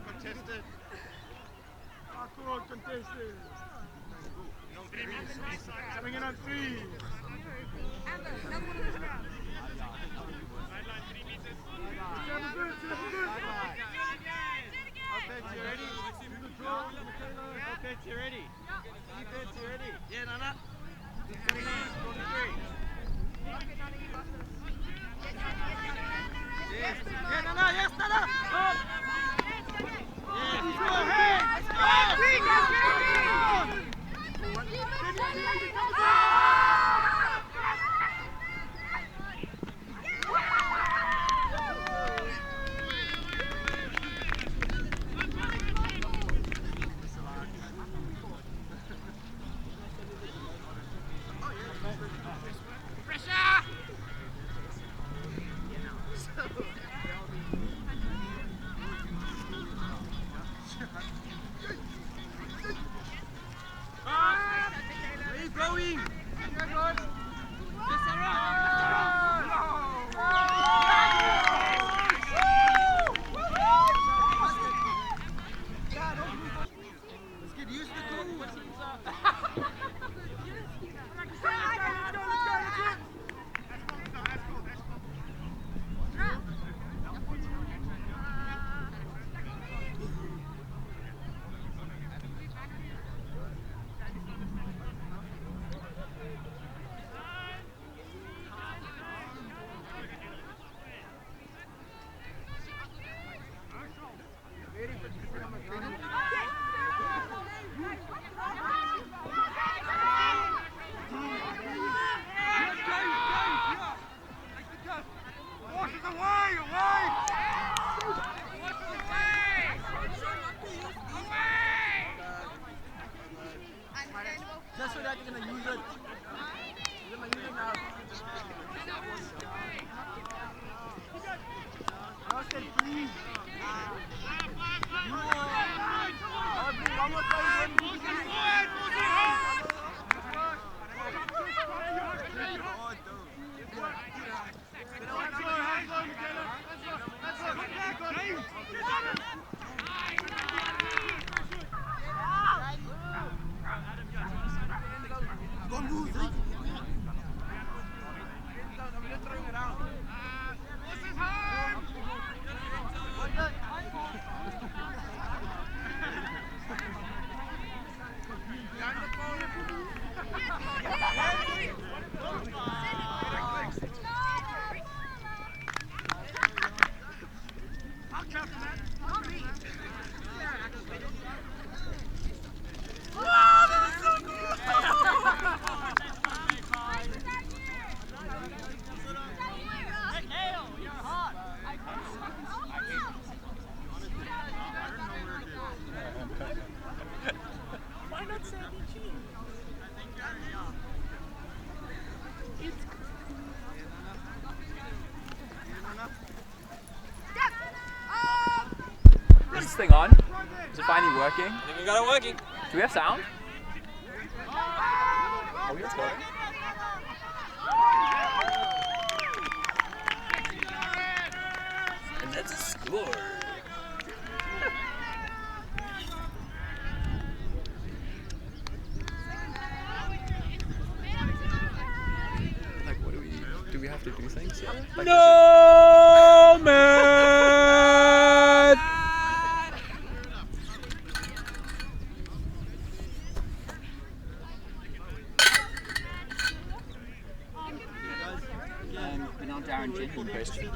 Contested. Contested. Coming in on 3. Offense, you ready? Offense, you ready? Defense, you ready? Yeah, Nana. 23. Yes. Yeah, Nana. Yes, Nana. Oh. Yes, go ahead. Let's go. Just so that you're gonna use it. You're gonna use it now. Austin, please. One more time. Don't lose it. Is this thing on? Is it finally working? I think we got it working. Do we have sound? Oh, it's going. And that's a score. Like, what do we have to do things here? Like, No, man! found Darren genuine question.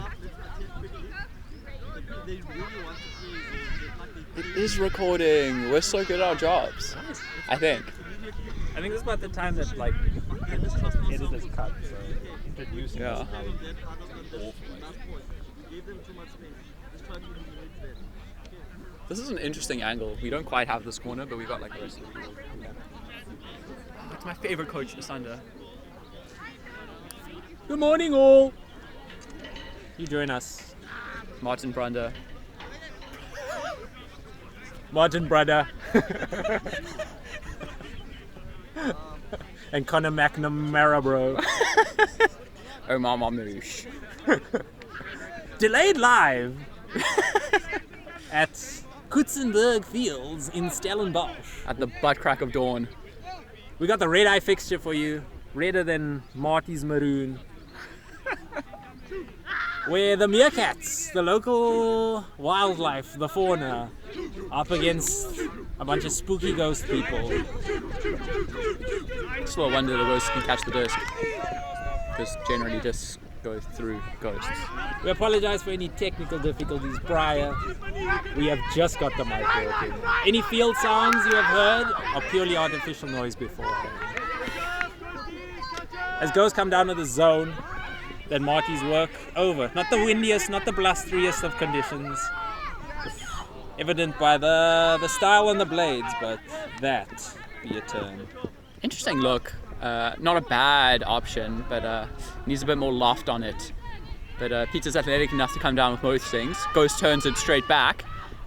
It is recording. We're so good at our jobs. I think. I think this is about the time that like editors cut. So introducing Yeah. us now. This is an interesting angle. We don't quite have this corner, but we've got like the rest of the field. Oh, it's my favorite coach, Asunder. Good morning, all. You join us, Martin Brunder. Martin brother, and Conor McNamara, bro. Omar Mamouche. Delayed live at Kutzenberg Fields in Stellenbosch. At the butt crack of dawn. We got the red eye fixture for you, redder than Marty's maroon. Where the Meerkats, the local wildlife, the fauna, up against a bunch of spooky ghost people. It's no wonder the ghosts can catch the disc. Because generally discs go through ghosts. We apologize for any technical difficulties prior. We have just got the mic working. Any field sounds you have heard are purely artificial noise beforehand. As ghosts come down to the zone, then Marty's work over. Not the windiest, not the blusteriest of conditions. Evident by the style on the blades, but that be a turn. Interesting look. Not a bad option, but needs a bit more loft on it. But Peter's athletic enough to come down with most things. Ghost turns it straight back,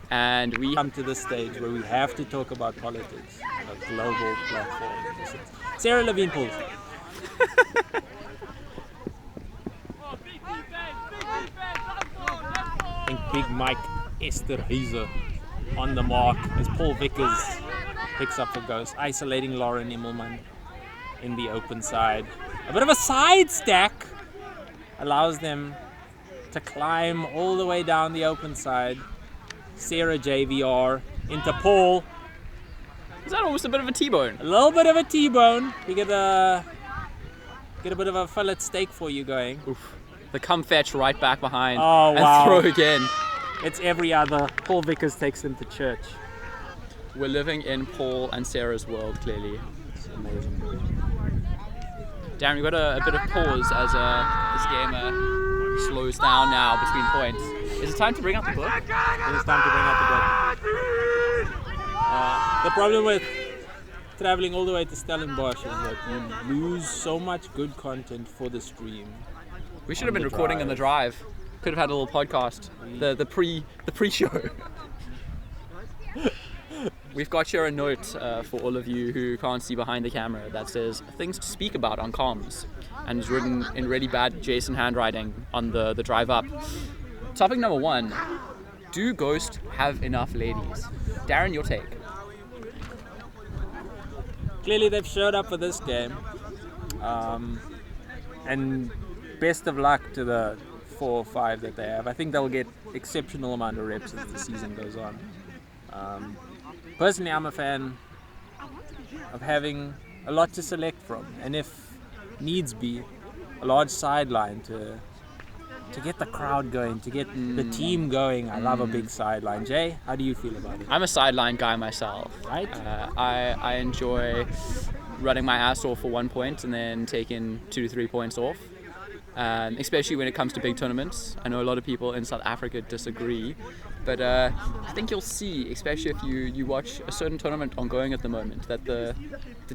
and we Come to the stage where we have to talk about politics on a global platform. Sarah Levine pulls. I think Big Mike Esterhuizen on the mark as Paul Vickers picks up the ghost, isolating Lauren Immelman in the open side. A bit of a side stack allows them to climb all the way down the open side. Sarah JVR into Paul. is that almost a bit of a T-bone? A little bit of a T-bone. We get a bit of a fillet steak for you going. Oof. The come fetch right back behind Oh, and wow. throw again. It's every other. Paul Vickers takes them to church. We're living in Paul and Sarah's world, clearly. It's amazing. Darren, we've got a bit of pause as this game slows down now between points. Is it time to bring out the book? It is time to bring out the book. The problem with traveling all the way to Stellenbosch is that you lose so much good content for the stream. We should have been the recording on the drive. Could have had a little podcast. The pre-show. We've got here a note for all of you who can't see behind the camera that says things to speak about on comms, and is written in really bad Jason handwriting on the drive up. Topic number 1: do ghosts have enough ladies? Darren, your take. Clearly they've showed up for this game. And best of luck to the 4 or 5 that they have. I think they'll get exceptional amount of reps as the season goes on. Personally, I'm a fan of having a lot to select from, and if needs be, a large sideline to get the crowd going, to get the team going. I love a big sideline. Jay, how do you feel about it? I'm a sideline guy myself. Right? I enjoy running my ass off for 1 point and then taking 2 to 3 points off. Especially when it comes to big tournaments. I know a lot of people in South Africa disagree, but I think you'll see, especially if you watch a certain tournament ongoing at the moment, that the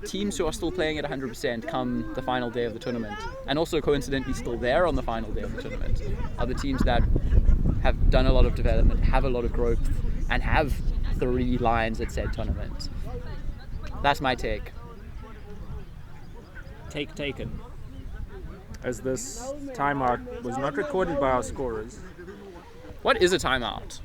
teams who are still playing at 100% come the final day of the tournament, and also coincidentally still there on the final day of the tournament, are the teams that have done a lot of development, have a lot of growth, and have 3 lines at said tournament. That's my take. Take taken. As this timeout was not recorded by our scorers. What is a timeout?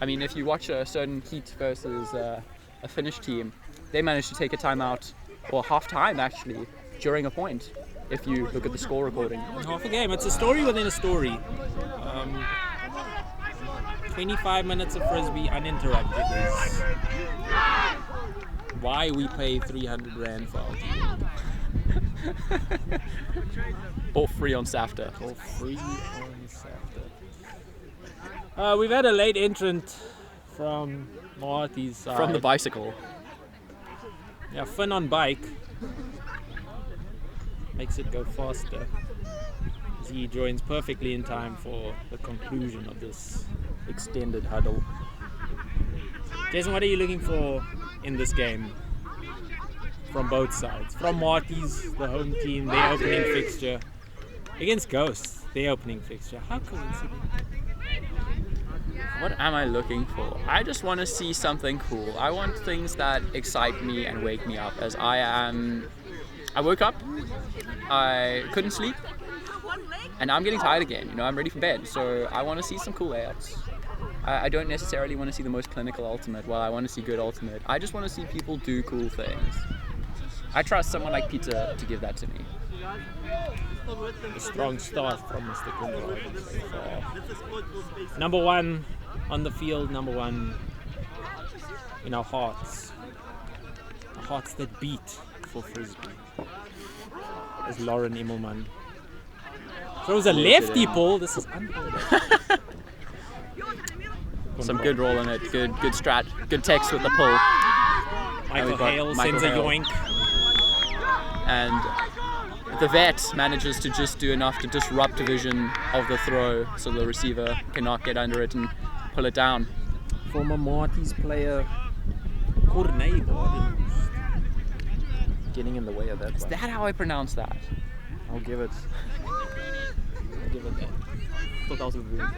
I mean, if you watch a certain Heat versus a Finnish team, they managed to take a timeout, or half time actually, during a point, if you look at the score recording. Half a game. It's a story within a story. 25 minutes of frisbee uninterrupted is why we pay 300 Rand for our team. Or free on Safta. Or free on Safta. We've had a late entrant from Marty's side. From the bicycle. Yeah, Finn on bike. Makes it go faster. He joins perfectly in time for the conclusion of this extended huddle. Jason, what are you looking for in this game? From both sides. From Marty's, the home team, their opening fixture. Against Ghosts, their opening fixture. How coincidental. What am I looking for? I just want to see something cool. I want things that excite me and wake me up. As I woke up, I couldn't sleep, and now I'm getting tired again. You know, I'm ready for bed. So I want to see some cool layouts. I don't necessarily want to see the most clinical ultimate. Well, I want to see good ultimate. I just want to see people do cool things. I trust someone like Peter to give that to me. A strong start from Mr. Kundrad. Number one on the field, number one in our hearts. The hearts that beat for Frisbee. As Lauren Immelman throws a lefty pull. This is unbelievable. Some good roll in it, good strat, good text with the pull. Michael Hale sends a yoink. And the vet manages to just do enough to disrupt the vision of the throw so the receiver cannot get under it and pull it down. Former Marty's player, Corneille Garde, getting in the way of that. Is that how I pronounce that? I'll give it that. I thought that was a baboon.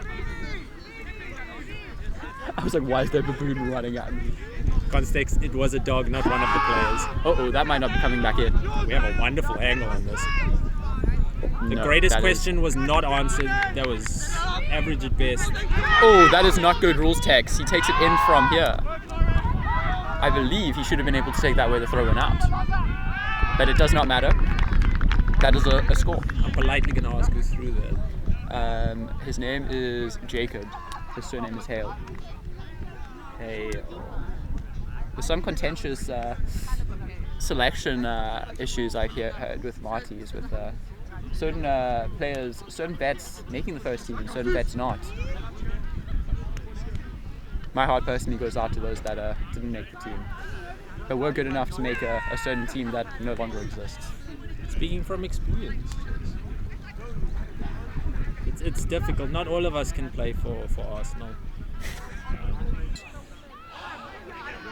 I was like, why is there a baboon running at me? Context, it was a dog, not one of the players. Uh-oh, that might not be coming back in. We have a wonderful angle on this. The greatest question was not answered. That was average at best. Oh, that is not good rules text. He takes it in from here. I believe he should have been able to take that where the throw went out. But it does not matter. That is a score. I'm politely going to ask who threw that. His name is Jacob. His surname is Hale. There's some contentious selection issues I heard with Marty's, with certain players, certain vets making the first team, certain vets not. My heart personally goes out to those that didn't make the team, but were good enough to make a certain team that no longer exists. Speaking from experience, it's difficult. Not all of us can play for Arsenal.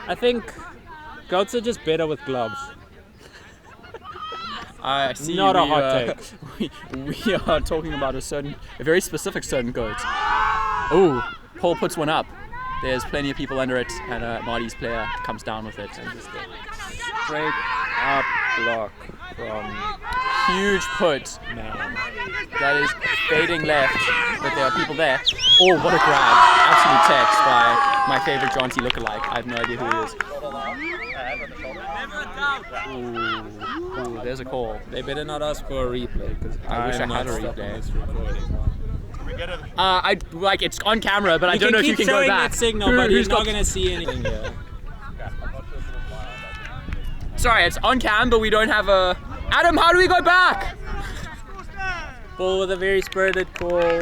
I think goats are just better with gloves. I see. Not a hot take. We are talking about a very specific certain goat. Oh, Paul puts one up. There's plenty of people under it, and Marty's player comes down with it. And just straight up block from huge put. Man. That is fading left, but there are people there. Oh, what a grab. Absolute text by my favorite John T. lookalike. I have no idea who he is. Ooh, there's a call. They better not ask for a replay, because I wish I had a replay. It's on camera, but I don't know if you can go back. That signal, but he's not going to see anything here. Sorry, it's on cam, but we don't have a... Adam, how do we go back? Ball with a very spirited call.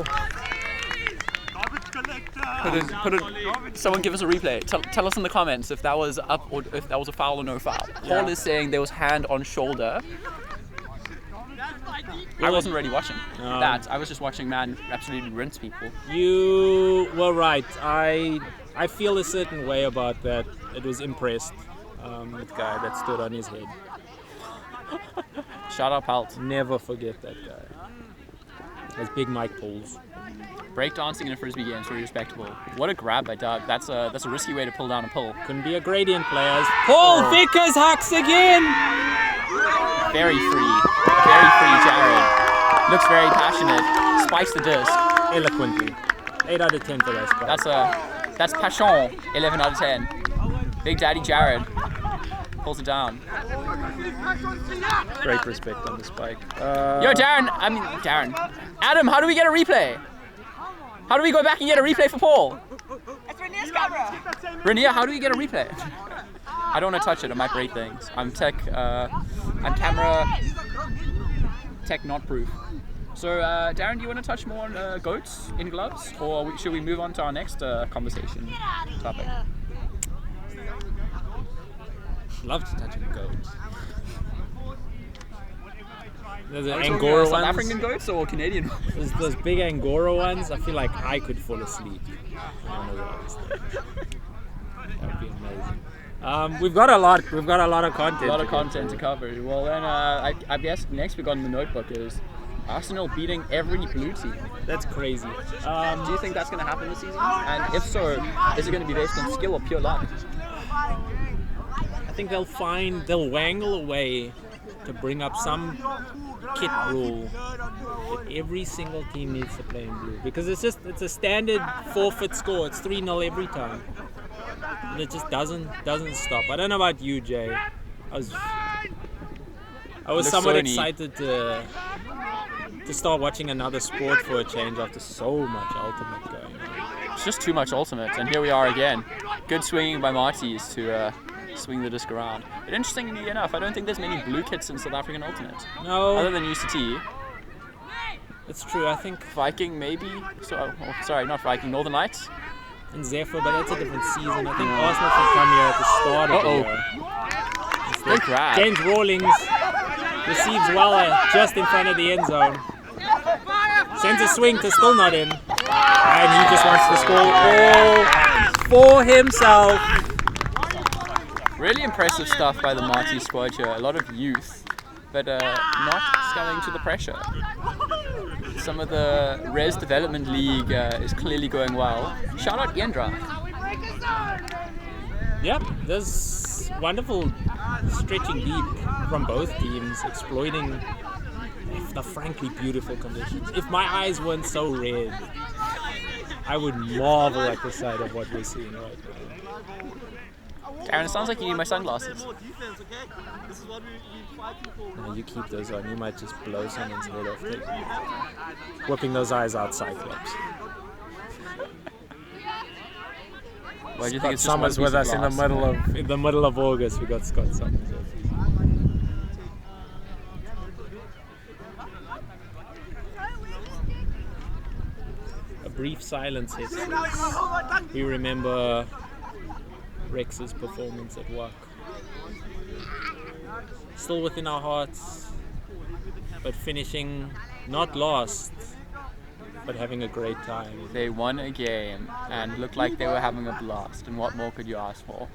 Someone give us a replay. Tell us in the comments if that was up or if that was a foul or no foul. Paul is saying there was hand on shoulder. I wasn't really watching that. I was just watching man absolutely rinse people. You were right. I feel a certain way about that. It was impressed. The guy that stood on his head. Shout out Palt. Never forget that guy. As Big Mike pulls. Breakdancing in a Frisbee game is pretty respectable. What a grab by Doug. That's a risky way to pull down a pull. Couldn't be a gradient players. Paul Vickers hacks again! Very free, Jared. Looks very passionate. Spikes the disc. Eloquently. 8 out of 10 for that spike. That's passion. 11 out of 10. Big Daddy Jared pulls it down. Great respect on the spike. Yo, Darren. Adam, how do we get a replay? How do we go back and get a replay for Paul? It's Renee's camera. Renee, how do we get a replay? I don't want to touch it. I might break things. I'm tech. I'm camera. tech not proof. So, Darren, do you want to touch more on goats in gloves, or should we move on to our next conversation topic? Love to touch on goats. There's Are we Angora talking South ones. African goats or Canadian ones? There's those big Angora ones. I feel like I could fall asleep on one of those. That would be amazing. We've got a lot of content. A lot of to content get to through. cover. Well, then I guess next we got in the notebook is Arsenal beating every blue team. That's crazy. Do you think that's going to happen this season? And if so, is it going to be based on skill or pure luck? I think they'll wangle a way to bring up some kit rule that every single team needs to play in blue, because it's a standard forfeit score. It's 3-0 every time, and it just doesn't stop. I don't know about you, Jay. I was somewhat excited to start watching another sport for a change after so much Ultimate going on. It's just too much Ultimate, and here we are again. Good swinging by Marties to swing the disc around. But interestingly enough, I don't think there's many blue kits in South African Ultimate. No, Other than UCT. it's true. I think Viking maybe? Sorry, not Viking, Northern Lights? in Zephyr, but that's a different season. I think Arsenal should come here at the start of the year. Good grab. James Rawlings receives Weller just in front of the end zone. Sends a swing to still not in. And he just wants to score all for himself. Really impressive stuff by the Marty squad here. A lot of youth, but not succumbing to the pressure. Some of the Res Development League is clearly going well. Shout out Yendra. Yep, there's wonderful stretching deep from both teams, exploiting the frankly beautiful conditions. If my eyes weren't so red, I would marvel at the sight of what we're seeing right now. Darren, it sounds like you need my sunglasses. No, you keep those on. You might just blow someone's head off. Whipping those eyes out Cyclops. Why do you think it's just Summers one with piece us of glass? in the middle of August. We got Scott Summers. A brief silence hits. We remember Rex's performance at WAC. Still within our hearts, but finishing not last, but having a great time. They won a game and looked like they were having a blast. And what more could you ask for?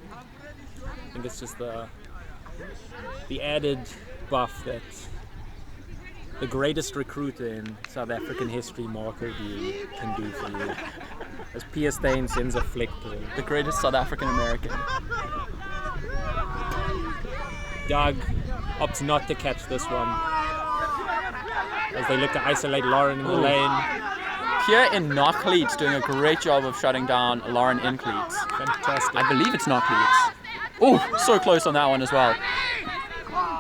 I think it's just the added buff that the greatest recruiter in South African history, Marco D, can do for you. As Pia Steyn sends a flick to him. The greatest South African American. Doug opts not to catch this one as they look to isolate Lauren in the lane. Here in Knockleats doing a great job of shutting down Lauren in cleats. Fantastic. I believe it's Knockleats. Oh, so close on that one as well.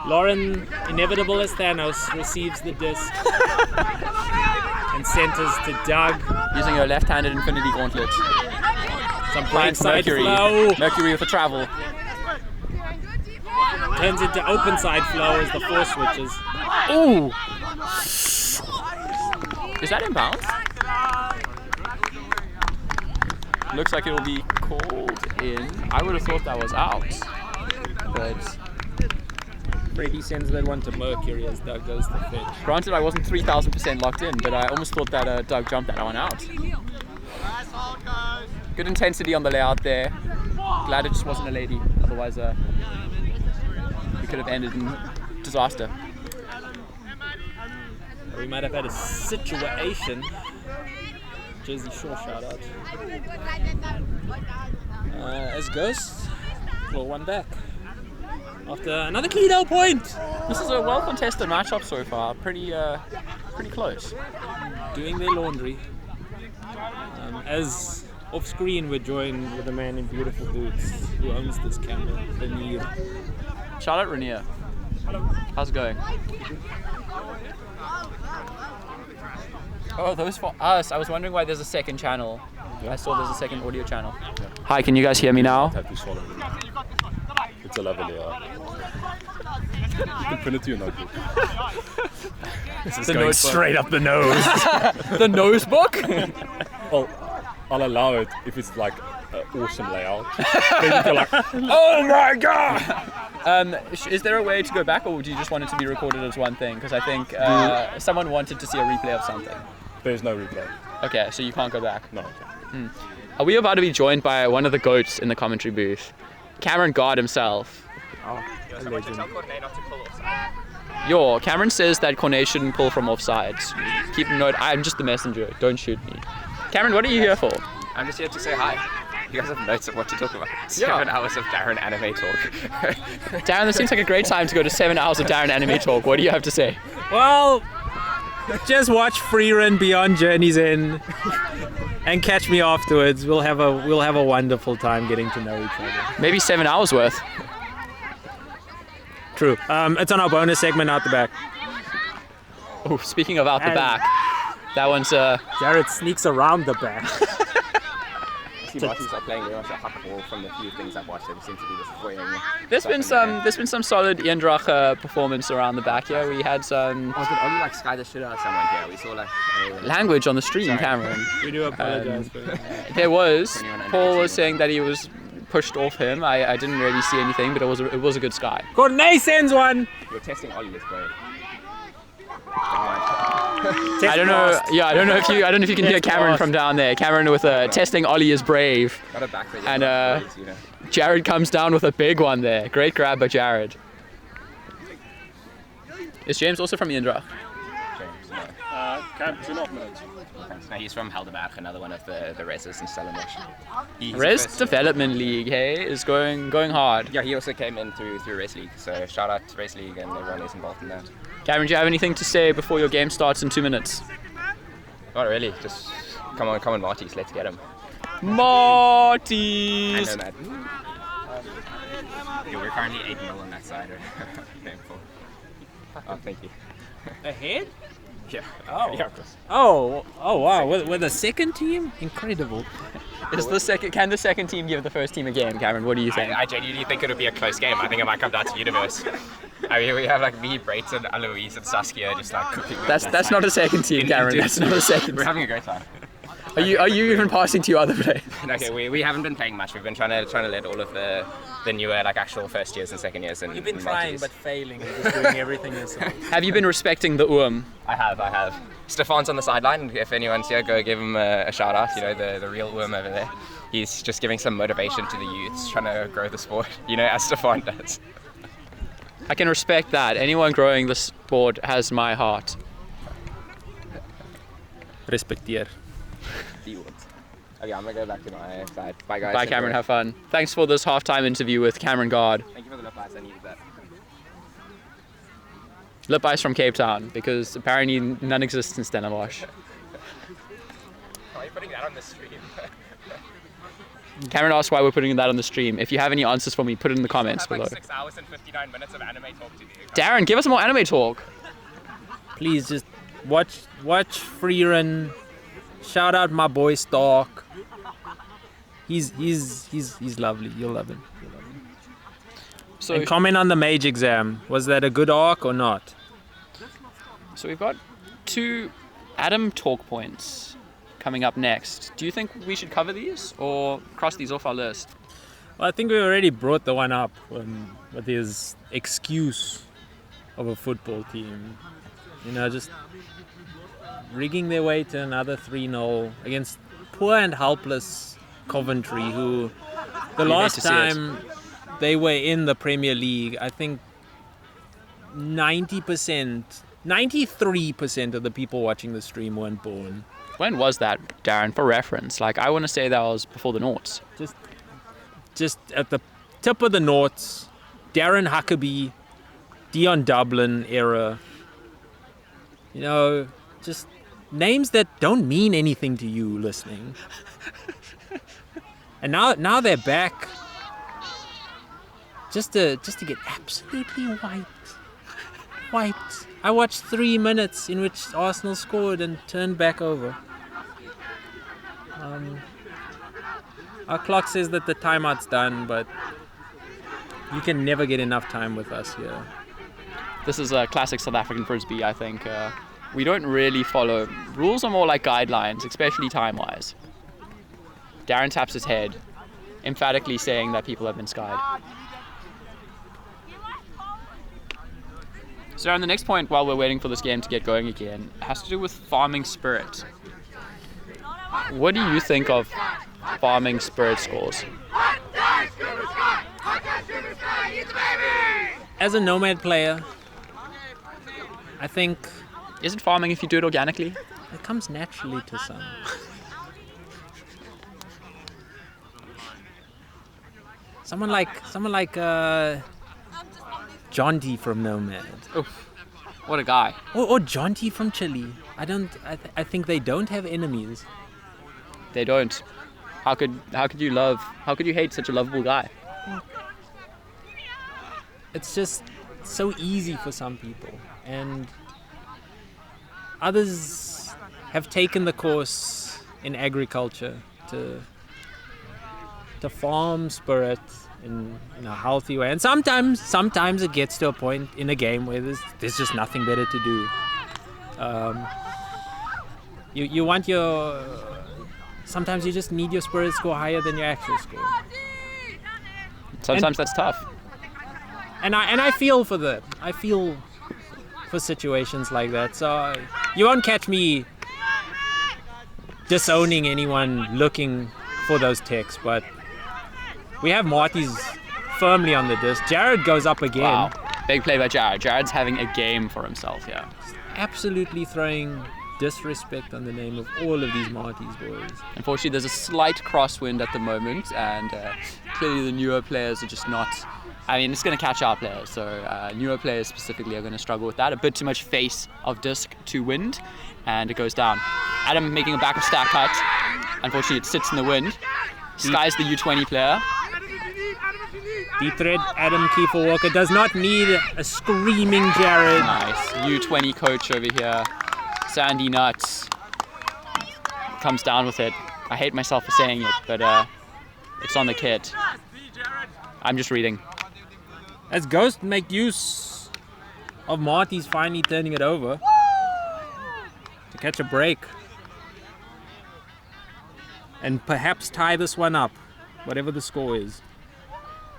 Lauren, inevitable as Thanos, receives the disc and centers to Doug. Using her left-handed Infinity Gauntlet. Some Finds blindside Mercury. flow. Mercury with a travel. Turns into open side flow as the four switches. Ooh! Is that inbounds? Looks like it will be called in. I would have thought that was out. But Brady sends that one to Mercury as Doug goes to fetch. granted, I wasn't 3,000% locked in, but I almost thought that Doug jumped that one out. Good intensity on the layout there. Glad it just wasn't a lady. Otherwise, we could have ended in disaster. We might have had a situation. Jersey Shore shout out. As Ghost claw one back. After another Cledo point. This is a well-contested matchup so far. Pretty close. Doing their laundry. As off screen, we're joined with a man in beautiful boots who owns this camera, Rainier. Shout out Rainier. How's it going? Oh, those for us. I was wondering why there's a second channel. I saw there's a second audio channel. Hi, can you guys hear me now? It's a level, yeah. You can pin it to your notebook. This is The going notebook. straight up the nose. The nose book? Well, I'll allow it if it's like an awesome layout. Then you feel like, oh my god! Is there a way to go back, or do you just want it to be recorded as one thing? Because I think someone wanted to see a replay of something. There's no replay. Okay, so you can't go back. No. Are we about to be joined by one of the goats in the commentary booth? Cameron Garde himself. Oh, a legend. Cameron says that Cornet shouldn't pull from offsides. Keep a note, I'm just the messenger, don't shoot me. Cameron, what are you here for? I'm just here to say hi. You guys have notes of what to talk about. 7 hours of Darren anime talk. Darren, this seems like a great time to go to 7 hours of Darren anime talk. What do you have to say? Well, just watch Freerun Beyond Journey's End and catch me afterwards. We'll have a wonderful time getting to know each other. Maybe 7 hours worth. True. It's on our bonus segment out the back. Oh, speaking of out the back, that one's Jared sneaks around the back. Martins are playing very much a hot ball from the few things I've watched. There seems to be this voying. There's been some solid Eendracht performance around the back here. We had some Oh, did Ollie like sky the shit out of someone here? We saw like language on the stream, Sorry. Cameron. We do apologize for that. There was. 21 and Paul 18. was saying that he was pushed off him. I didn't really see anything, but it was a good sky. Cornet sends one. you're testing Ollie is great. I don't know. Yeah, I don't know if you can hear Cameron from down there. Cameron with a testing Ollie is brave, Got a back there. and you know. Jared comes down with a big one there. Great grab by Jared. Is James also from Eendracht? James, no. No, he's from Helderberg, another one of the races in Stellenbosch. Res Development League, hey, is going hard. Yeah, he also came in through Race League. So shout out to Race League and everyone who's involved in that. Cameron, do you have anything to say before your game starts in 2 minutes? Not really. Just come on, Marties. Let's get him. I Marties! know that. Yeah, we're currently 8-0 on that side. Painful. Oh, thank you. Ahead? Yeah. Oh. Yeah, of course. Oh wow. With the second team? Incredible. Can the second team give the first team a game, Cameron? What do you think? I genuinely think it'll be a close game. I think it might come down to Universe. I mean, we have like me, Brayton, Aloise, and Saskia just like cooking. That's not a second team, Cameron. That's not a second. We're having a great time. Are you even passing to your other players? Okay, we haven't been playing much. We've been trying to let all of the newer like actual first years and second years and You've been and trying multis. but failing and just doing everything yourself. Have you been respecting the I have. Stefan's on the sideline. If anyone's here, go give him a shout out. You know, the real worm over there. He's just giving some motivation to the youths, trying to grow the sport. You know, as Stefan does. I can respect that. Anyone growing the sport has my heart. Respecteer. Okay, I'm gonna go back to my side. Bye guys. Bye, Cameron. Have fun. Thanks for this halftime interview with Cameron Garde. Thank you for the lip ice. I needed that. Lip ice from Cape Town, because apparently none exists in Stellenbosch. Why are you putting that on the stream? Cameron asked why we're putting that on the stream. If you have any answers for me, put it in the comments I have below. like 6 hours and 59 minutes of anime talk to do. Darren, give us more anime talk. Please just watch Freerun. Shout out my boy Stark. He's lovely. You'll love him. So, And comment on the mage exam. Was that a good arc or not? so we've got 2 Adam talk points coming up next. Do you think we should cover these or cross these off our list? Well, I think we already brought the one up with his excuse of a football team. You know, just rigging their way to another 3-0 against poor and helpless Coventry, who the You hate last to see time they were in the Premier League, I think 93% of the people watching the stream weren't born. When was that, Darren, for reference? Like, I want to say that was before the noughts. Just at the tip of the noughts, Darren Huckabee, Dion Dublin era. You know, just names that don't mean anything to you listening. And now they're back just to get absolutely wiped. I watched 3 minutes in which Arsenal scored and turned back over. Our clock says that the timeout's done, but you can never get enough time with us here. This is a classic South African frisbee, I think. we don't really follow. Rules are more like guidelines, especially time-wise. Darren taps his head, emphatically saying that people have been skied. So on the next point, while we're waiting for this game to get going again, has to do with farming spirit. What do you think of farming spirit scores? As a Nomad player, I think Is it farming if you do it organically? it comes naturally to some. Someone like John D from Nomad, Oof, what a guy. or John T from Chile. I think they don't have enemies. They don't. How could you hate such a lovable guy? It's just so easy for some people, and others have taken the course in agriculture to farm spirit in a healthy way. And sometimes it gets to a point in a game where there's just nothing better to do. You want your... Sometimes you just need your spirit score higher than your actual score. Sometimes that's tough. And I feel for that. I feel for situations like that. So you won't catch me disowning anyone looking for those ticks, but we have Marty's firmly on the disc. Jared goes up again. Wow. Big play by Jared. Jared's having a game for himself, yeah. Absolutely throwing disrespect on the name of all of these Marty's boys. Unfortunately, there's a slight crosswind at the moment, and clearly the newer players are just not... I mean, it's going to catch our players, so newer players specifically are going to struggle with that. A bit too much face of disc to wind, and it goes down. Adam making a back of stack cut. Unfortunately, it sits in the wind. Skies the U20 player. Deep thread, Adam Kiefer Walker does not need a screaming Jared. Nice. U20 coach over here. Sandy Nuts comes down with it. I hate myself for saying it, but it's on the kit. I'm just reading. As Ghost make use of Marty's finally turning it over to catch a break and perhaps tie this one up, whatever the score is.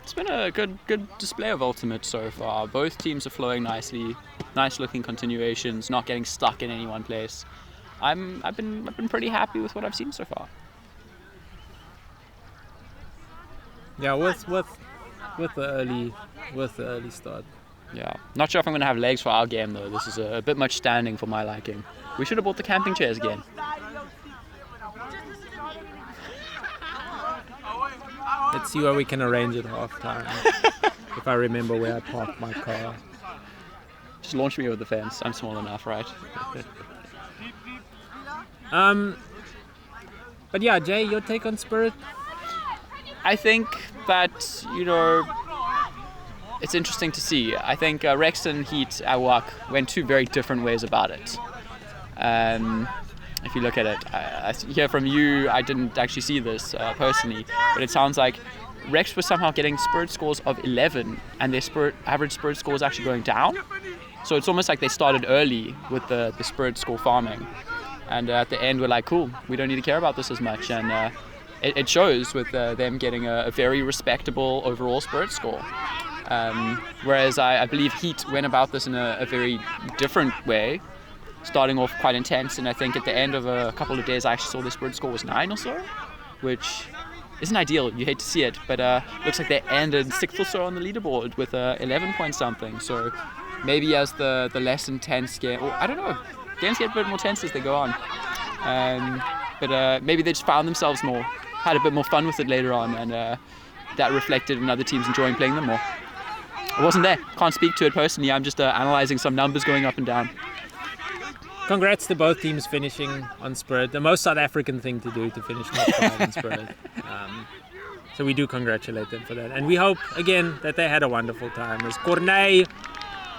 It's been a good display of Ultimate so far. Both teams are flowing nicely. Nice looking continuations, not getting stuck in any one place. I've been pretty happy with what I've seen so far. Yeah, with the early start. Yeah, not sure if I'm gonna have legs for our game though. This is a bit much standing for my liking. We should have bought the camping chairs again. Let's see where we can arrange at halftime. If I remember where I parked my car. Just launch me over the fence. I'm small enough, right? But yeah, Jay, your take on Spirit? I think that, it's interesting to see. I think Rex and Heat at WAC went two very different ways about it. If you look at it, I hear from you, I didn't actually see this personally, but it sounds like Rex was somehow getting Spirit scores of 11 and their average Spirit score is actually going down. So it's almost like they started early with the Spirit score farming. And at the end we're like, cool, we don't need to care about this as much. And it shows with them getting a very respectable overall Spirit score. Whereas I believe Heat went about this in a very different way, starting off quite intense, and I think at the end of a couple of days I actually saw their Spirit score was 9 or so, which isn't ideal, you hate to see it, but looks like they ended 6th or so on the leaderboard with 11 point something, so maybe as the less intense game, or I don't know, games get a bit more tense as they go on, but maybe they just found themselves more, had a bit more fun with it later on, and that reflected in other teams enjoying playing them more. I wasn't there, can't speak to it personally, I'm just analysing some numbers going up and down. Congrats to both teams finishing on Spirit. The most South African thing to do, to finish top 5 in Spirit. So we do congratulate them for that. And we hope, again, that they had a wonderful time. As Corneille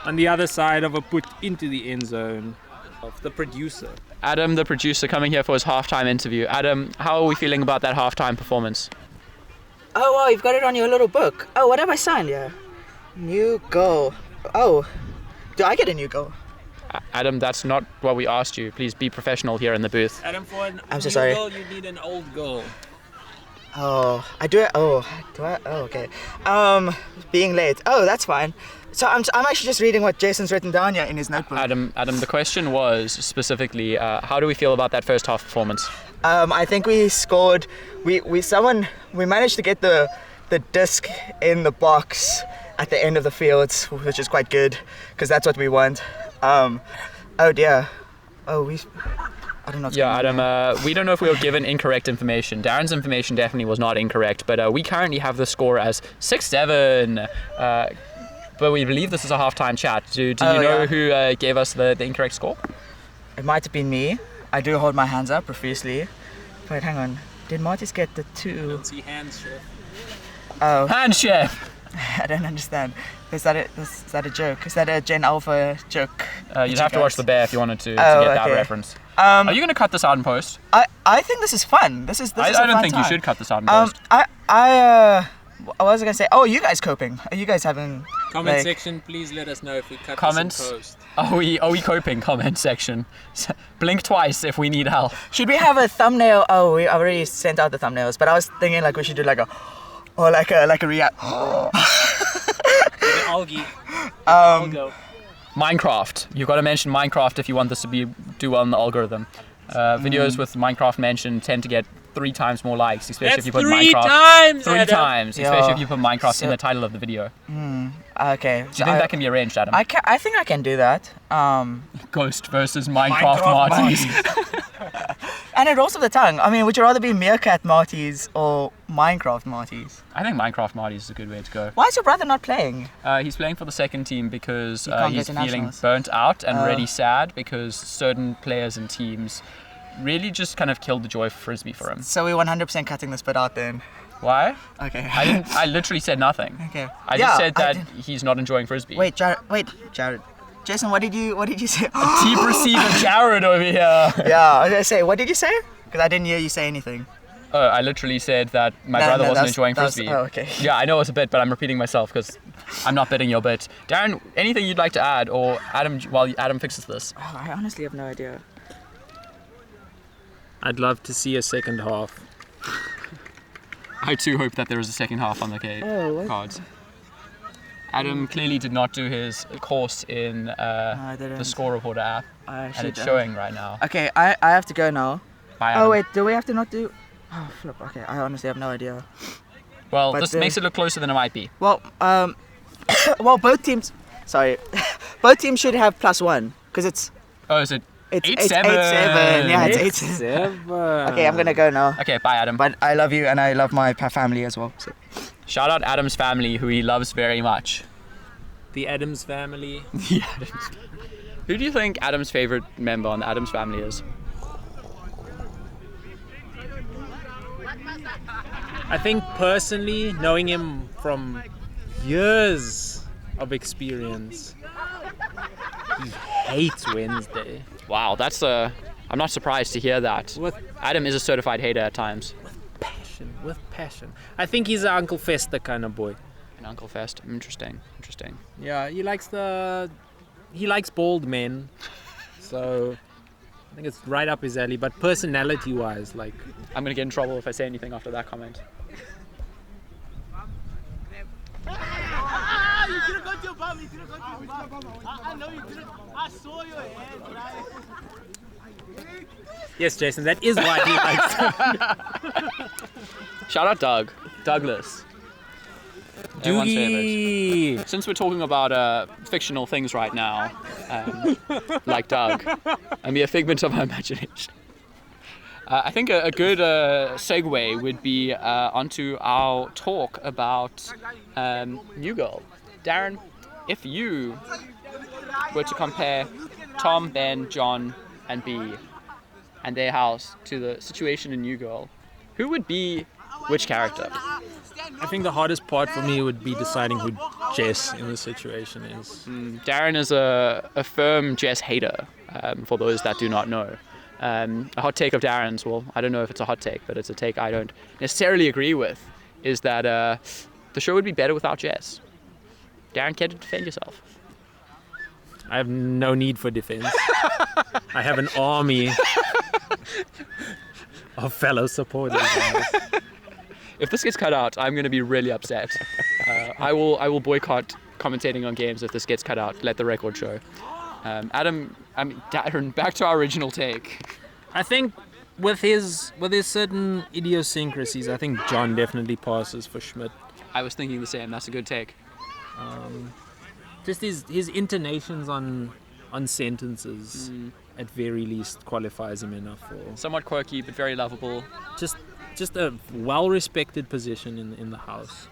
on the other side of a put into the end zone of the producer. Adam, the producer, coming here for his halftime interview. Adam, how are we feeling about that halftime performance? Oh, wow, you've got it on your little book. Oh, what have I signed? Yeah. New goal. Oh, do I get a new goal? Adam, that's not what we asked you. Please be professional here in the booth. Adam, for I'm so new sorry. girl, you need an old girl. Oh, I do it. Oh, do I? Oh, okay. Being late. Oh, that's fine. So I'm actually just reading what Jason's written down here in his notebook. Adam, the question was specifically, how do we feel about that first half performance? I think we scored. We managed to get the disc in the box at the end of the field, which is quite good because that's what we want. Oh dear. Oh, I don't know. Yeah, Adam, we don't know if we were given incorrect information. Darren's information definitely was not incorrect, but we currently have the score as 6-7. But we believe this is a halftime chat. Do you know who gave us the incorrect score? It might have been me. I do hold my hands up profusely. But hang on. Did Martis get the 2? Don't see hands, chef. Oh, Hand chef! I don't understand. Is that a joke? Is that a Gen Alpha joke? You'd have to watch The Bear if you wanted to get that reference. Are you going to cut this out in post? I think this is fun. This is I a fun don't think time. you should cut this out in post. What was I gonna say? Oh, you guys coping? Are you guys having Comment section, please let us know if we cut Comments? this in post. Are we coping? Comment section. Blink twice if we need help. Should we have a thumbnail? Oh, we already sent out the thumbnails, but I was thinking like we should do like a react. Algae. Minecraft. You've got to mention Minecraft if you want this to do well in the algorithm. Videos with Minecraft mentioned tend to get 3 times more likes, especially if you put Minecraft. 3 times, especially if you put Minecraft in the title of the video. Okay. Do you think that can be arranged, Adam? I think I can do that. Ghost versus Minecraft Marties. And it rolls off the tongue. I mean, would you rather be Meerkat Marties or Minecraft Marties? I think Minecraft Marties is a good way to go. Why is your brother not playing? He's playing for the second team because can't he's go to feeling nationals. burnt out and really sad because certain players and teams really just kind of killed the joy of Frisbee for him. So we're 100% cutting this bit out then. Why? Okay. I literally said nothing. Okay. I just said that he's not enjoying Frisbee. Wait, Jared. Jason, what did you say? Team receiver Jared over here. Yeah, I was gonna say, what did you say? Because I didn't hear you say anything. Oh, I literally said that my brother wasn't enjoying Frisbee. Oh, okay. Yeah, I know it's a bit, but I'm repeating myself because I'm not bidding your bit. Darren, anything you'd like to add, or Adam, while Adam fixes this? Oh, I honestly have no idea. I'd love to see a second half. I too hope that there is a second half on the cards. Adam clearly did not do his course in the Score Reporter app, and it's showing right now. Okay, I have to go now. Bye, Adam. Oh wait, do we have to not do? Oh flip. Okay, I honestly have no idea. Well, But this makes it look closer than it might be. Well, well, both teams. Sorry, both teams should have +1 because it's. Oh, is it? It's 8-7. 8-7. Yeah, it's 8-7. Okay, I'm gonna go now. Okay, bye, Adam. But I love you and I love my family as well. So. Shout out Adam's family, who he loves very much. The Adams family. The Adams. Who do you think Adam's favorite member on the Adams family is? I think personally, knowing him from years of experience, he hates Wednesday. Wow, that's I'm not surprised to hear that. Adam is a certified hater at times. With passion. I think he's an Uncle Fester kind of boy. An Uncle Fest. Interesting. Yeah, he likes bald men. So I think it's right up his alley. But personality-wise, like, I'm gonna get in trouble if I say anything after that comment. You could've gone to your bum. I know you could've. I saw your hand, right? yes, Jason, that is why he likes him. Shout out Douglas. Everyone's favorite. Since we're talking about fictional things right now, like Doug, and be a figment of our imagination, I think a good segue would be onto our talk about New Girl. Darren, if you were to compare Tom, Ben, John, and B and their house to the situation in New Girl, who would be which character? I think the hardest part for me would be deciding who Jess in the situation is. Darren is a firm Jess hater, for those that do not know. A hot take of Darren's, well, I don't know if it's a hot take, but it's a take I don't necessarily agree with, is that the show would be better without Jess. Darren, care to defend yourself? I have no need for defense. I have an army of fellow supporters. If this gets cut out, I'm going to be really upset. I will boycott commentating on games if this gets cut out. Let the record show. Darren, back to our original take. I think with his certain idiosyncrasies, I think John definitely passes for Schmidt. I was thinking the same. That's a good take. Just his intonations on sentences, at very least, qualifies him enough for Somewhat quirky, but very lovable. just a well-respected position in the house.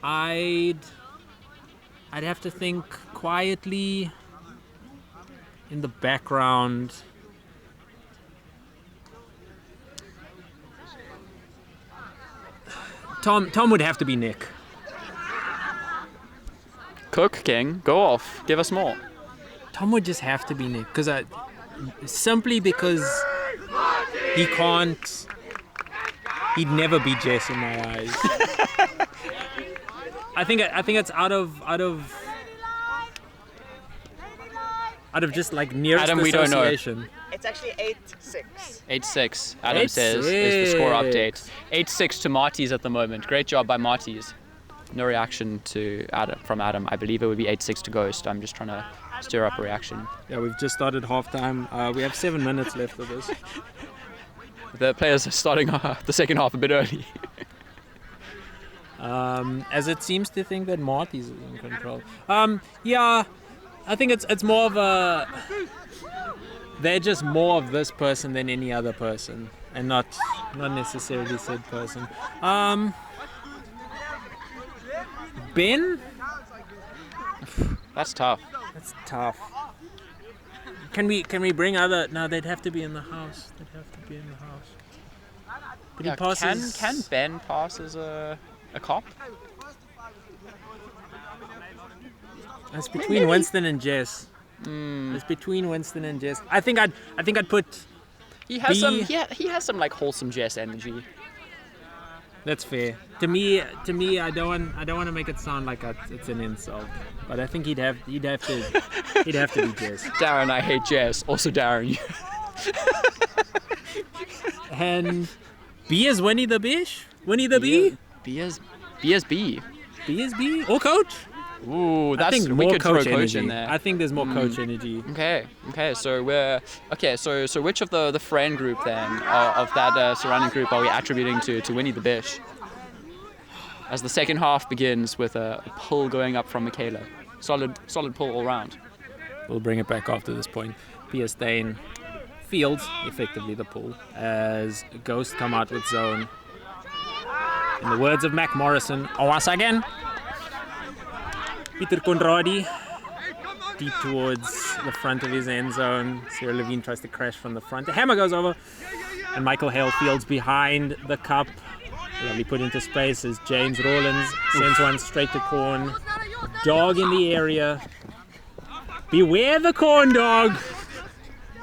I'd have to think quietly in the background. Tom would have to be Nick. Cook, King, go off. Give us more. Tom would just have to be Nick, simply because he'd never be Jess in my eyes. I think it's out of just like nearest Adam, we don't know. association. It's actually 8-6. 8-6, Adam says, is the score update. 8-6 to Marty's at the moment. Great job by Marty's. No reaction from Adam. I believe it would be 8-6 to Ghost. I'm just trying to stir up a reaction. Yeah, we've just started halftime. We have 7 minutes left of this. The players are starting the second half a bit early. As it seems to think that Marty's in control. Yeah, I think it's more of a... They're just more of this person than any other person, and not necessarily said person. Ben? That's tough. That's tough. Can we bring other? No, they'd have to be in the house. But Yeah, he passes. Can Ben pass as a cop? It's between Winston and Jess. It's between Winston and Jess. I think I'd put. He has B. he has some like wholesome Jess energy. That's fair. To me, I don't want to make it sound like it's an insult, but I think he'd have to be Jess. Darren, I hate Jess. Also Darren. And B is Winnie the Bish. Winnie the Bee. B is B. B is B. Or coach. Ooh, I think we more could throw coach coach energy. in there. I think there's more coach energy. Okay. So which of the friend group then of that surrounding group are we attributing to Winnie the Bish? As the second half begins with a pull going up from Michaela, solid pull all round. We'll bring it back after this point. Pia Stain fields effectively the pull as Ghost come out with zone. In the words of Mac Morrison, once again. Peter Conradi deep towards the front of his end zone. Sarah Levine tries to crash from the front. The hammer goes over, and Michael Hale fields behind the cup. Lovely put into space as James Rawlins sends one straight to corn. Dog in the area. Beware the corn dog.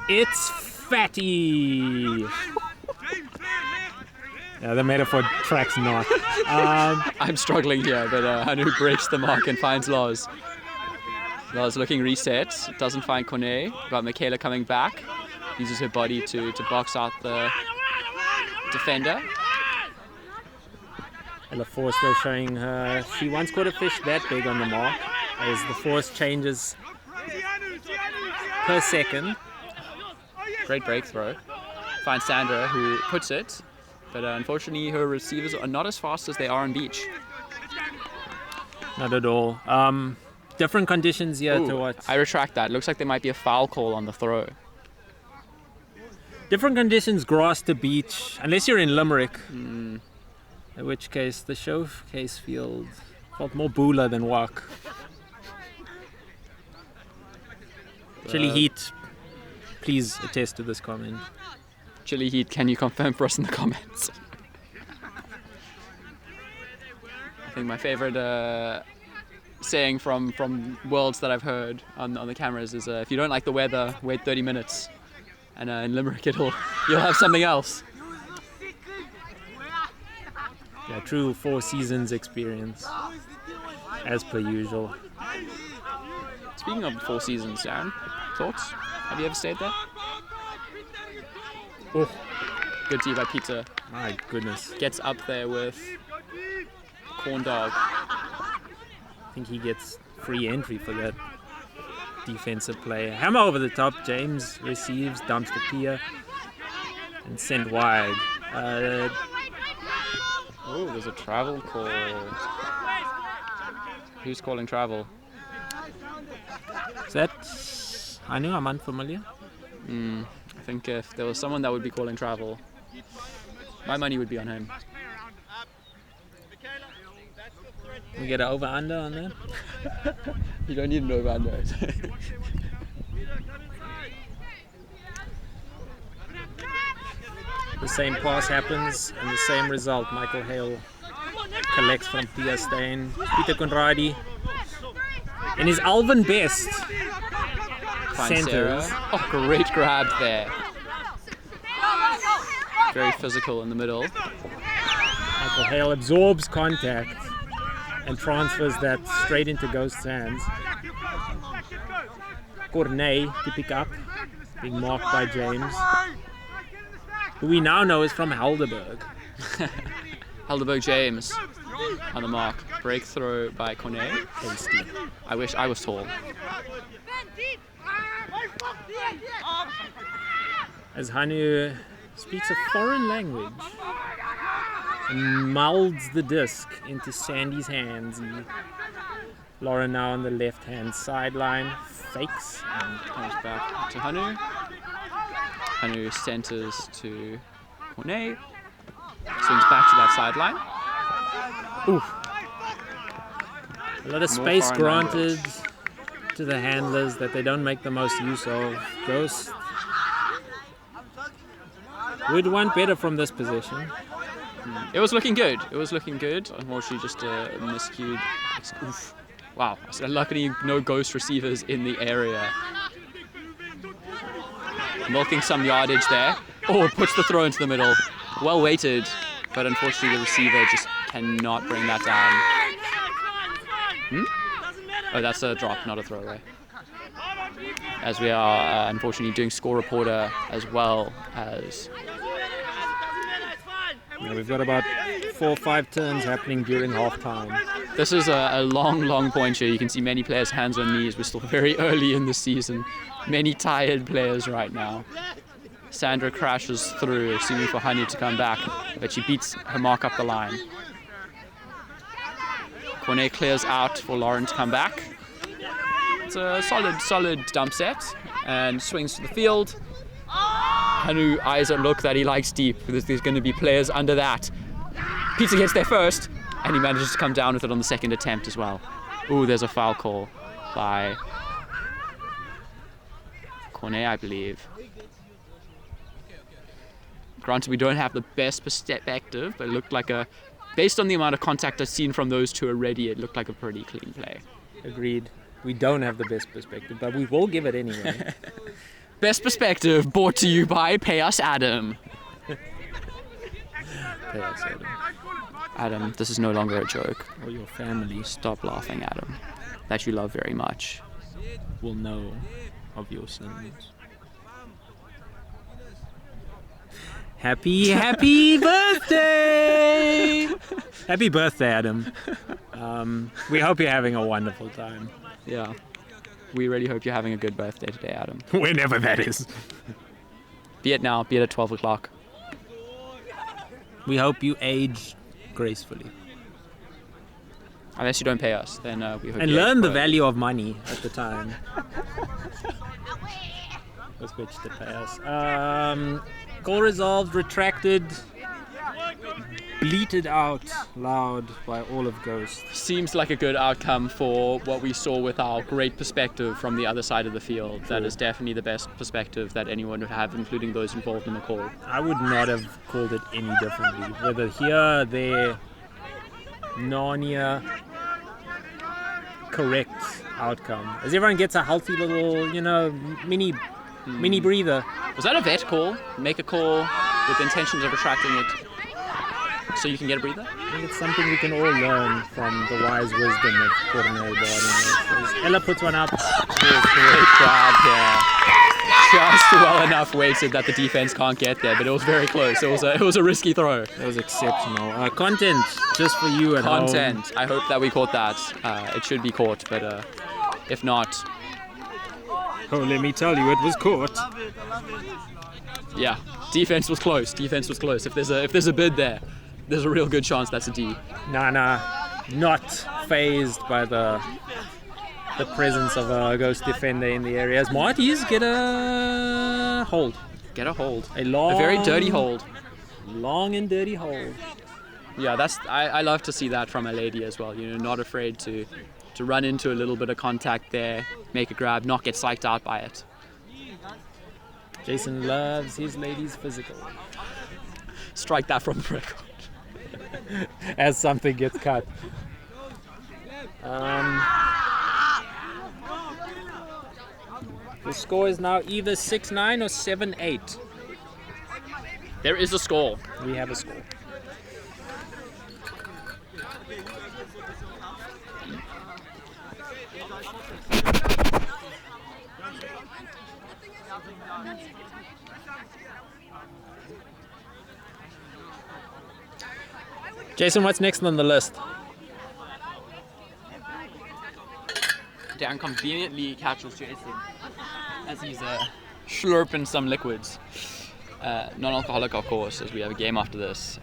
It's Fatty. Yeah, the metaphor tracks not. I'm struggling here, but Hanu breaks the mark and finds Loz. Loz looking reset, doesn't find Kone. Got Michaela coming back. Uses her body to box out the defender. And the force still showing her. She once caught a fish that big on the mark as the force changes per second. Great break throw. Finds Sandra, who puts it. But unfortunately, her receivers are not as fast as they are on beach. Not at all. Different conditions here to what? I retract that. Looks like there might be a foul call on the throw. Different conditions, grass to beach, unless you're in Limerick. In which case, the showcase field felt more booler than walk. Chili Heat, please attest to this comment. Chili Heat, can you confirm for us in the comments? I think my favorite saying from worlds that I've heard on the cameras is if you don't like the weather, wait 30 minutes. And in Limerick you'll have something else. Yeah, true Four Seasons experience. as per usual. Speaking of Four Seasons, Darren, thoughts? Have you ever stayed there? Oh, Good tea by Peter. my goodness. Gets up there with corn dog. I think he gets free entry for that defensive player. Hammer over the top. James receives, dumps to Pia, and sent wide. Oh, there's a travel call. Who's calling travel? Is that... I knew I'm unfamiliar. I think if there was someone that would be calling travel, my money would be on him. We get an over-under on that. You don't need an over-under. The same pass happens and the same result. Michael Hale collects from Pia Steyn. Peter Conradi in his Alvin best centers. Oh, great grab there. Very physical in the middle. Michael Hale absorbs contact and transfers that straight into Ghost's hands. Cornet to pick up, being marked by James, who we now know is from Helderberg. Helderberg James on the mark. Breakthrough by Cornet. Hasty. I wish I was tall. As Hanu speaks a foreign language and molds the disc into Sandy's hands. Lauren now on the left-hand sideline, fakes and Comes back to Hanu. Hanu centers to Cornet. Swings back to that sideline. a lot of More space foreign granted to the handlers that they don't make the most use of. Ghost would want better from this position. It was looking good. Unfortunately, just a miscued. Oof. Wow. So luckily, no Ghost receivers in the area. Milking some yardage there. Oh, puts the throw into the middle. Well weighted, but unfortunately, the receiver just cannot bring that down. Oh, that's a drop, not a throwaway. As we are unfortunately doing score reporter as well as. Yeah, we've got about 4 or 5 turns happening during halftime. This is a long pointer. You can see many players hands on knees. We're still very early in the season. Many tired players right now. Sandra crashes through, assuming for Honey to come back, but she beats her mark up the line. Cornet clears out for Lauren to come back. It's a solid dump set and swings to the field. Hanu eyes a look that he likes deep. There's going to be players under that. Peter gets there first, and he manages to come down with it on the second attempt as well. Ooh, there's a foul call by Cornet, I believe. Granted, we don't have the best perspective, but it looked like based on the amount of contact I've seen from those two already, it looked like a pretty clean play. Agreed. We don't have the best perspective, but we will give it anyway. Best perspective brought to you by Pay Us Adam. Pay us, Adam. Adam, this is no longer a joke. Or your family Stop laughing, Adam. That you love very much. will know of your sins. Happy birthday! Happy birthday, Adam. We hope you're having a wonderful time. Yeah. We really hope you're having a good birthday today, Adam. Whenever that is. Be it now, be it at 12 o'clock. We hope you age gracefully. Unless you don't pay us, then we hope And you learn age the well. value of money at the time. With which to pay us. Goal resolved, retracted, bleated out loud by all of Ghost. Seems like a good outcome for what we saw with our great perspective from the other side of the field. That is definitely the best perspective that anyone would have, including those involved in the call. I would not have called it any differently. Whether here, there, Narnia, correct outcome. As everyone gets a healthy little, mini breather. Was that a vet call? Make a call with the intentions of retracting it. so you can get a breather? I think it's something we can all learn from the wise wisdom of coordinary boarding. Ella puts one up. Great grab there. Just well enough weighted that the defense can't get there, but it was very close. It was a risky throw. That was exceptional. Content just for you at home. Content. I hope that we caught that. It should be caught, but if not, Oh, let me tell you, it was caught. yeah, defense was close. Defense was close. If there's a bid there, there's a real good chance that's a D. Nana, not phased by the presence of a ghost defender in the area. As Marty's get a hold. Get a hold. A very dirty hold. Long and dirty hold. Yeah, I love to see that from a lady as well. You know, not afraid to run into a little bit of contact there, make a grab, not get psyched out by it. Jason loves his ladies physical. Strike that from the record. As something gets cut. The score is now either 6-9 or 7-8. There is a score. We have a score. Jason, what's next on the list? Darren conveniently catches Jason as he's slurping some liquids. Non-alcoholic, of course, as we have a game after this.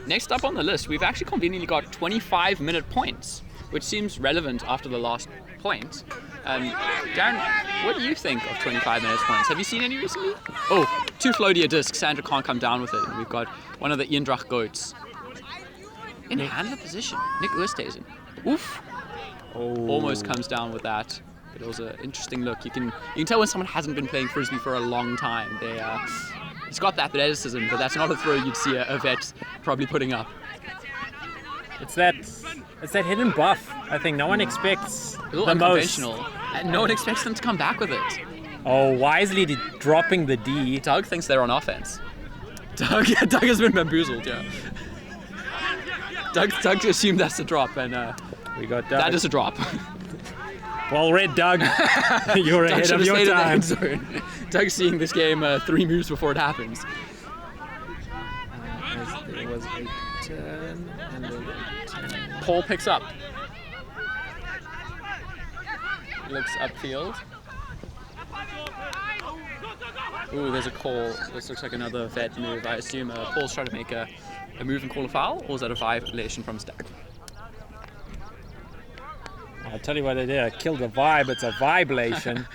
Next up on the list, we've actually conveniently got 25-minute points, which seems relevant after the last point. Darren, what do you think of 25 minutes points? Have you seen any recently? Oh, 2 Floatia discs. Sandra can't come down with it. And we've got one of the Eendracht goats in handler position. Nick Oosthuizen. Oof. Oh. Almost comes down with that. It was an interesting look. You can tell when someone hasn't been playing frisbee for a long time. He's got that athleticism, but that's not a throw you'd see a vet probably putting up. It's that hidden buff. I think no one expects A little the unconventional. most. And no one expects them to come back with it. Oh, wisely dropping the D. Doug thinks they're on offense. Doug has been bamboozled, yeah. Doug assumed that's a drop, and We got Doug. that is a drop. Well read, Doug. You're Doug ahead should of have your stayed in the time. end zone. Doug's seeing this game 3 moves before it happens. As there was a turn and a turn. Paul picks up. Looks upfield. Ooh, there's a call. This looks like another vet move. I assume Paul's trying to make a move and call a foul, or is that a violation from Stag? I'll tell you what I did. I killed the vibe. It's a vibration.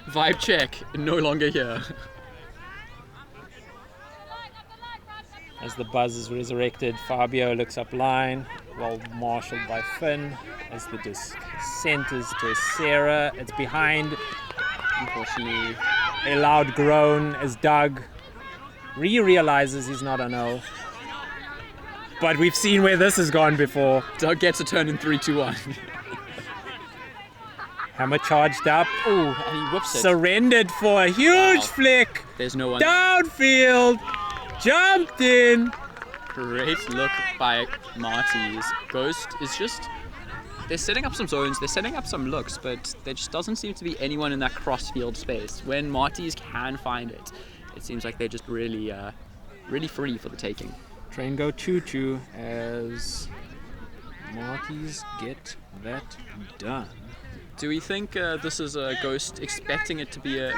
Vibe check, no longer here. As the buzz is resurrected, Fabio looks up line, well marshaled by Finn. As the disc centers to Sarah, it's behind. Unfortunately, A loud groan as Doug realizes he's not a no. But we've seen where this has gone before. Doug gets a turn in 3, 2, 1. Hammer charged up. Ooh, and he whips it. Surrendered for a huge Wow. flick. There's no one. Downfield. Jumped in. Great look by Marty's. Ghost is just... They're setting up some zones, they're setting up some looks, but there just doesn't seem to be anyone in that cross-field space. When Marty's can find it, it seems like they're just really free for the taking. Train go choo-choo as Marty's get that done. Do we think this is a Ghost expecting it to be a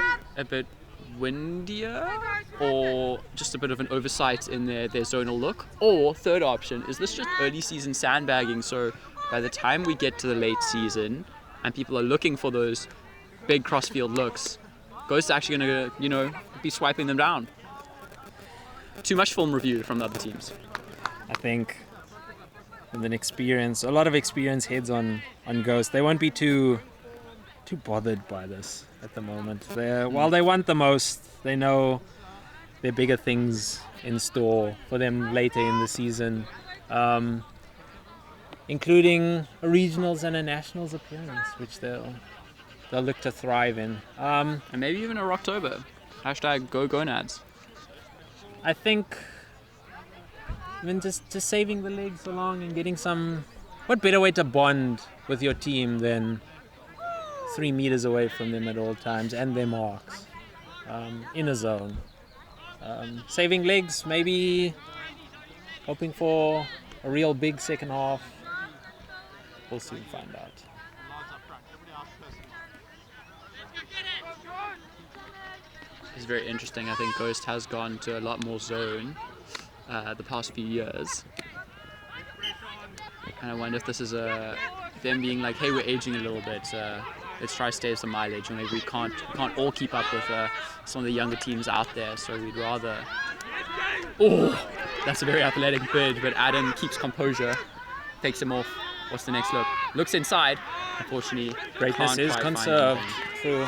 bit windier, or just a bit of an oversight in their zonal look? Or, third option, is this just early season sandbagging, so by the time we get to the late season and people are looking for those big cross-field looks, Ghost's actually going to, be swiping them down? Too much film review from the other teams. I think with a lot of experience heads on Ghost, they won't be too bothered by this at the moment. While they want the most, they know there are bigger things in store for them later in the season, including a regionals and a nationals appearance, which they'll look to thrive in. And maybe even a Rocktober. #GoGonads. I think Even just saving the legs along and getting some... What better way to bond with your team than 3 meters away from them at all times and their marks in a zone. Saving legs, maybe hoping for a real big second half. We'll soon find out. It's very interesting. I think Ghost has gone to a lot more zone the past few years. And I wonder if this is them being like, hey, we're aging a little bit. Let's try to save some mileage. And we can't all keep up with some of the younger teams out there. So we'd rather... Oh, that's a very athletic bid. But Adam keeps composure, takes him off. What's the next look? Looks inside. Unfortunately, greatness is conserved. True.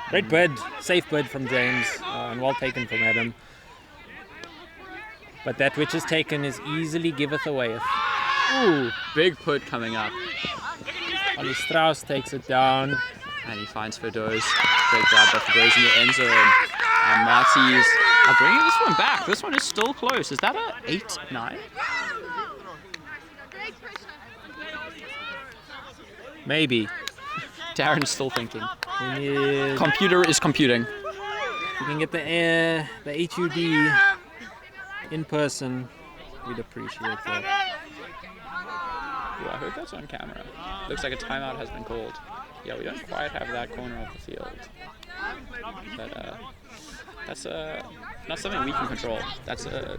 Great bid, safe bid from James, and well taken from Adam. But that which is taken is easily giveth away. Ooh, big put coming up. Ollie Strauss takes it down. And he finds Ferdoz. Great grab by Ferdoz in the end zone. And Marty's are bringing this one back. This one is still close. Is that a 8-9? Maybe. Darren's still thinking. We Computer is computing. If we can get the HUD in person, we'd appreciate that. Ooh, I hope that's on camera. Looks like a timeout has been called. Yeah, we don't quite have that corner of the field. But that's not something we can control. That's a...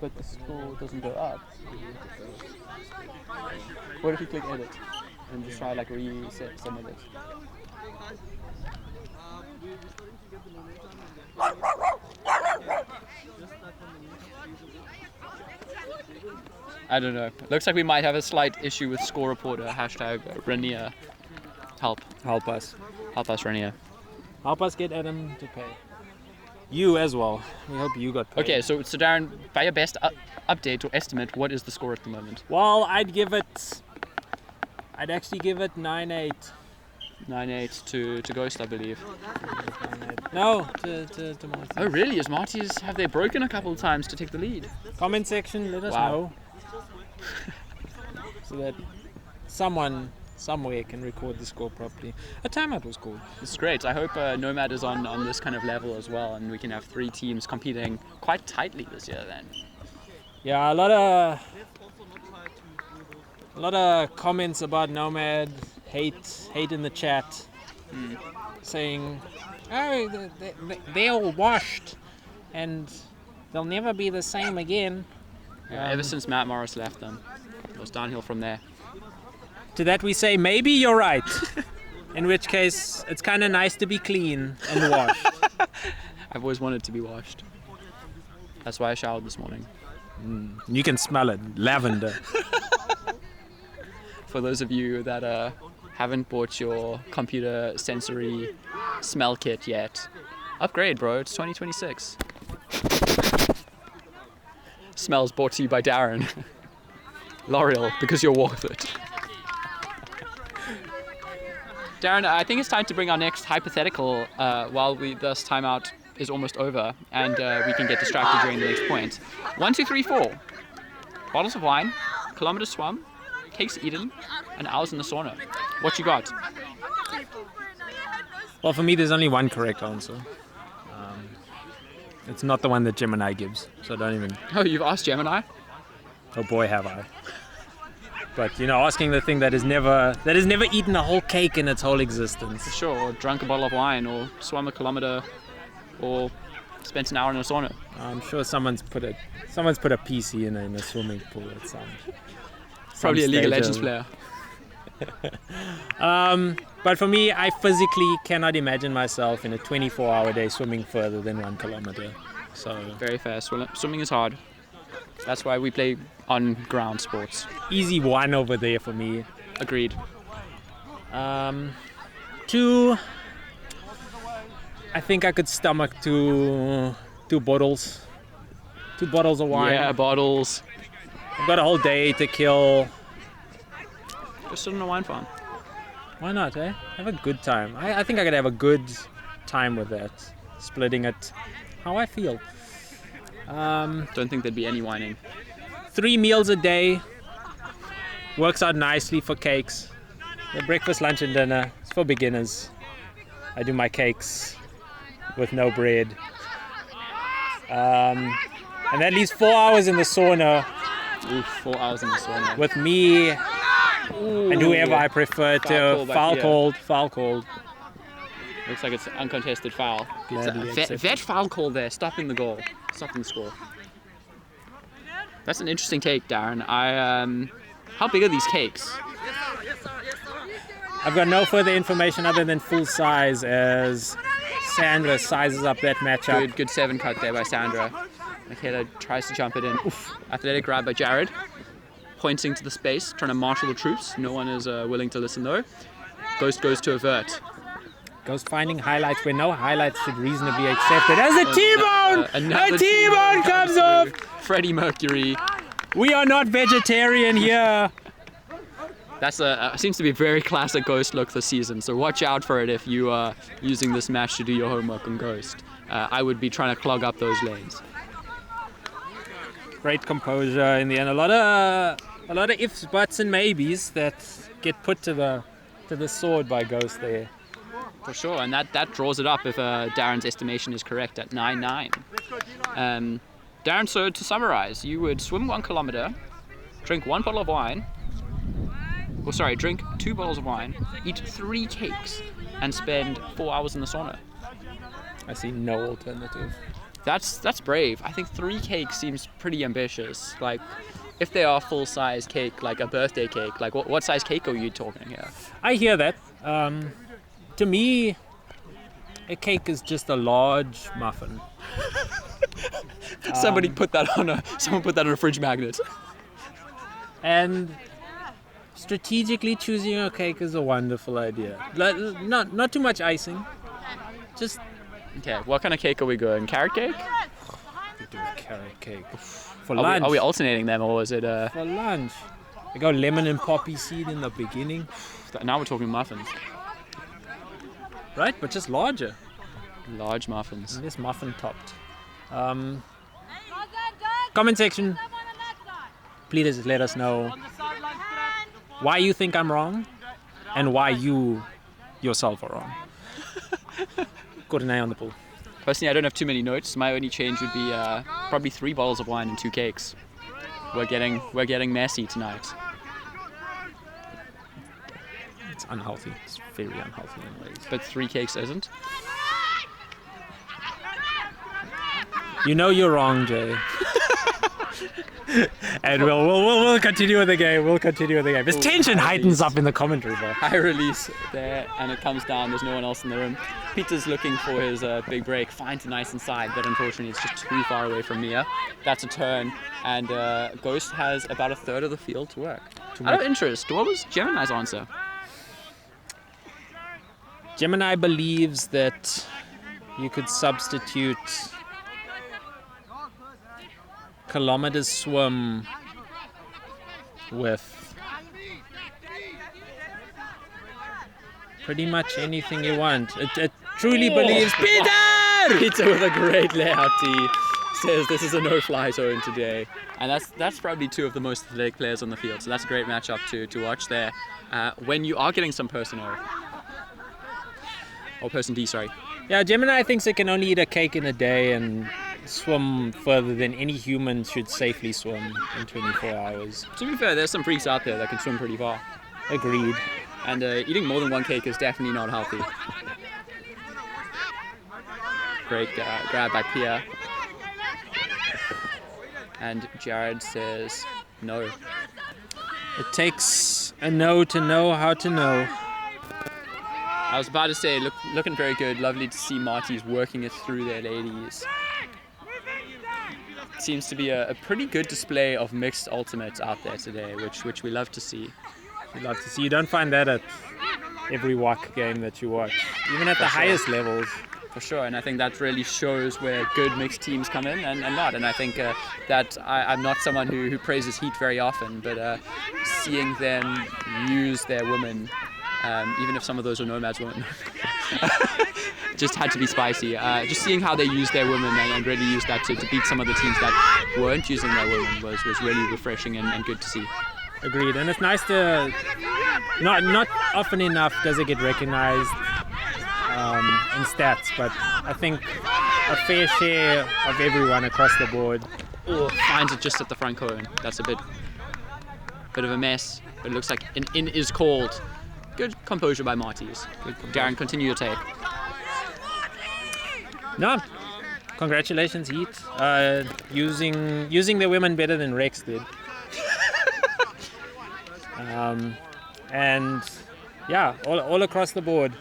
But the score doesn't go up. What if you click edit and just try like reset some of it? I don't know. Looks like we might have a slight issue with score reporter. Hashtag Renia. Help us. Help us, Renia. Help us get Adam to pay. You as well. We hope you got paid. Okay, so Darren, by your best update or estimate, what is the score at the moment? Well, I'd actually give it 9-8. 9-8 to Ghost, I believe. No, to Marty. Oh, really? Is Marty's, have they broken a couple of times to take the lead? Comment section, let us know. So that someone somewhere can record the score properly. A timeout was cool. It's great. I hope Nomad is on this kind of level as well, and we can have 3 teams competing quite tightly this year then. Yeah, a lot of comments about Nomad, hate in the chat, saying, oh, they're all washed and they'll never be the same again. Yeah, ever since Matt Morris left them, it was downhill from there. To that we say, maybe you're right. In which case, it's kind of nice to be clean and washed. I've always wanted to be washed. That's why I showered this morning. You can smell it, lavender. For those of you that haven't bought your computer sensory smell kit yet, upgrade, bro. It's 2026. Smells brought to you by Darren. L'Oreal, because you're worth it. Darren, I think it's time to bring our next hypothetical while this timeout is almost over and we can get distracted during the next point. 1, 2, 3, 4. Bottles of wine, kilometers swum, cakes eaten, and hours in the sauna. What you got? Well, for me, there's only one correct answer. It's not the one that Gemini gives, so don't even... Oh, you've asked Gemini? Oh boy, have I. But, asking the thing that has never eaten a whole cake in its whole existence. Sure, or drunk a bottle of wine, or swum a kilometer, or spent an hour in a sauna. I'm sure someone's put a PC in a swimming pool at some Probably a League of Legends player. But for me, I physically cannot imagine myself in a 24-hour day swimming further than 1 kilometer. So very fair. Swimming is hard. That's why we play on ground sports. Easy 1 over there for me. Agreed. 2, I think I could stomach 2 bottles. 2 bottles of wine. Yeah, bottles. I've got a whole day to kill. Just sit on a wine farm. Why not, eh? Have a good time. I think I could have a good time with that. Splitting it how I feel. Don't think there'd be any whining. 3 meals a day. Works out nicely for cakes. The breakfast, lunch and dinner. It's for beginners. I do my cakes with no bread. And that leaves 4 hours in the sauna. Ooh, 4 hours in the sauna. With me and whoever I prefer to. Foul called. Looks like it's an uncontested foul. Gladly Vet foul call there, stopping the goal, stopping the score. That's an interesting take, Darren. How big are these cakes? I've got no further information other than full size as Sandra sizes up that matchup. Good 7 cut there by Sandra. Michaela tries to jump it in. Oof. Athletic grab by Jared. Pointing to the space, trying to marshal the troops. No one is willing to listen though. Ghost goes to avert. Ghost finding highlights where no highlights should reasonably be accepted. As a T-bone! A T-bone comes off! Freddie Mercury. We are not vegetarian here. That's seems to be a very classic Ghost look this season, so watch out for it if you are using this match to do your homework on Ghost. I would be trying to clog up those lanes. Great composure in the end. A lot of ifs, buts and maybes that get put to the sword by Ghost there. For sure, and that draws it up if Darren's estimation is correct at 9-9. Darren, so to summarize, you would swim 1 kilometer, drink 1 bottle of wine, drink 2 bottles of wine, eat 3 cakes, and spend 4 hours in the sauna. I see no alternative. That's brave. I think 3 cakes seems pretty ambitious. Like, if they are full-size cake, like a birthday cake, like what size cake are you talking here? I hear that. To me, a cake is just a large muffin. Someone put that on a fridge magnet. And strategically choosing a cake is a wonderful idea. Not too much icing. Just okay. What kind of cake are we going? Carrot cake? we do a carrot cake for Are lunch. we alternating them, or is it? For lunch, we go lemon and poppy seed in the beginning. Now we're talking muffins. Right, but just larger. Large muffins. And this muffin topped. Comment section. Please let us know why you think I'm wrong and why you yourself are wrong. Got an eye on the pool. Personally, I don't have too many notes. My only change would be probably 3 bottles of wine and 2 cakes. We're getting messy tonight. It's unhealthy. It's very unhealthy in ways. But 3 cakes isn't. You know you're wrong, Jay. And we'll continue with the game. This tension heightens up in the commentary, bro. High release there, and it comes down. There's no one else in the room. Peter's looking for his big break. Finds a nice inside, but unfortunately it's just too far away from Mia. That's a turn, and Ghost has about a third of the field to work. Out of interest, what was Gemini's answer? Gemini believes that you could substitute kilometers swim with pretty much anything you want. It truly believes Peter with a great layout tee says this is a no-fly zone today, and that's probably 2 of the most athletic players on the field. So that's a great matchup to watch there. When you are getting some person O, or person D, sorry. Yeah, Gemini thinks it can only eat a cake in a day and swim further than any human should safely swim in 24 hours. To be fair, there's some freaks out there that can swim pretty far. Agreed. And eating more than 1 cake is definitely not healthy. Great grab by Pia. And Jared says no. It takes a no to know how to know. I was about to say, looking very good. Lovely to see Marty's working it through there, ladies. Seems to be a pretty good display of mixed ultimates out there today, which we love to see. We love to see. You don't find that at every WAC game that you watch, even at the highest levels. For sure, and I think that really shows where good mixed teams come in and not. And I think that I'm not someone who praises Heat very often, but seeing them use their women, even if some of those are nomads weren't, just had to be spicy. Just seeing how they use their women and really use that to beat some of the teams that weren't using their women was really refreshing and good to see. Agreed, and it's nice to not often enough does it get recognized in stats, but I think a fair share of everyone across the board Finds it just at the front cone. That's a bit of a mess, but it looks like an in is called. Good composure by Martys. Darren, continue your take. No, congratulations, Heat. Using their women better than Rex did. And yeah, all across the board,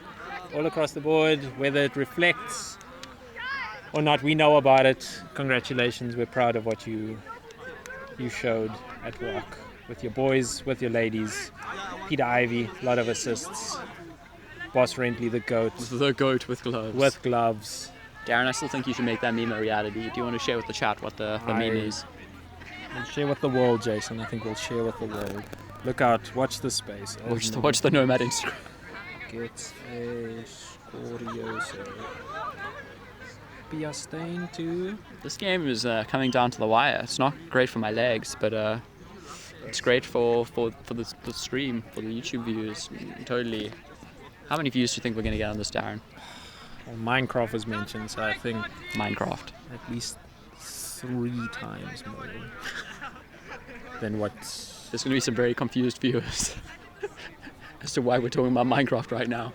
whether it reflects or not, we know about it. Congratulations, we're proud of what you showed at work with your boys, with your ladies. Peter Ivy, a lot of assists. Boss Rentley, the GOAT. The GOAT with gloves. With gloves. Darren, I still think you should make that meme a reality. Do you want to share with the chat what the meme is? We'll share with the world, Jason. I think we'll share with the world. Look out, watch the space. Watch the Nomad Instagram. Gets a Scorioso. Biastain too. This game is coming down to the wire. It's not great for my legs, but it's great for the stream, for the YouTube views. Totally. How many views do you think we're going to get on this, Darren? Well, Minecraft was mentioned, so I think Minecraft. At least 3 times more than what. There's going to be some very confused viewers as to why we're talking about Minecraft right now.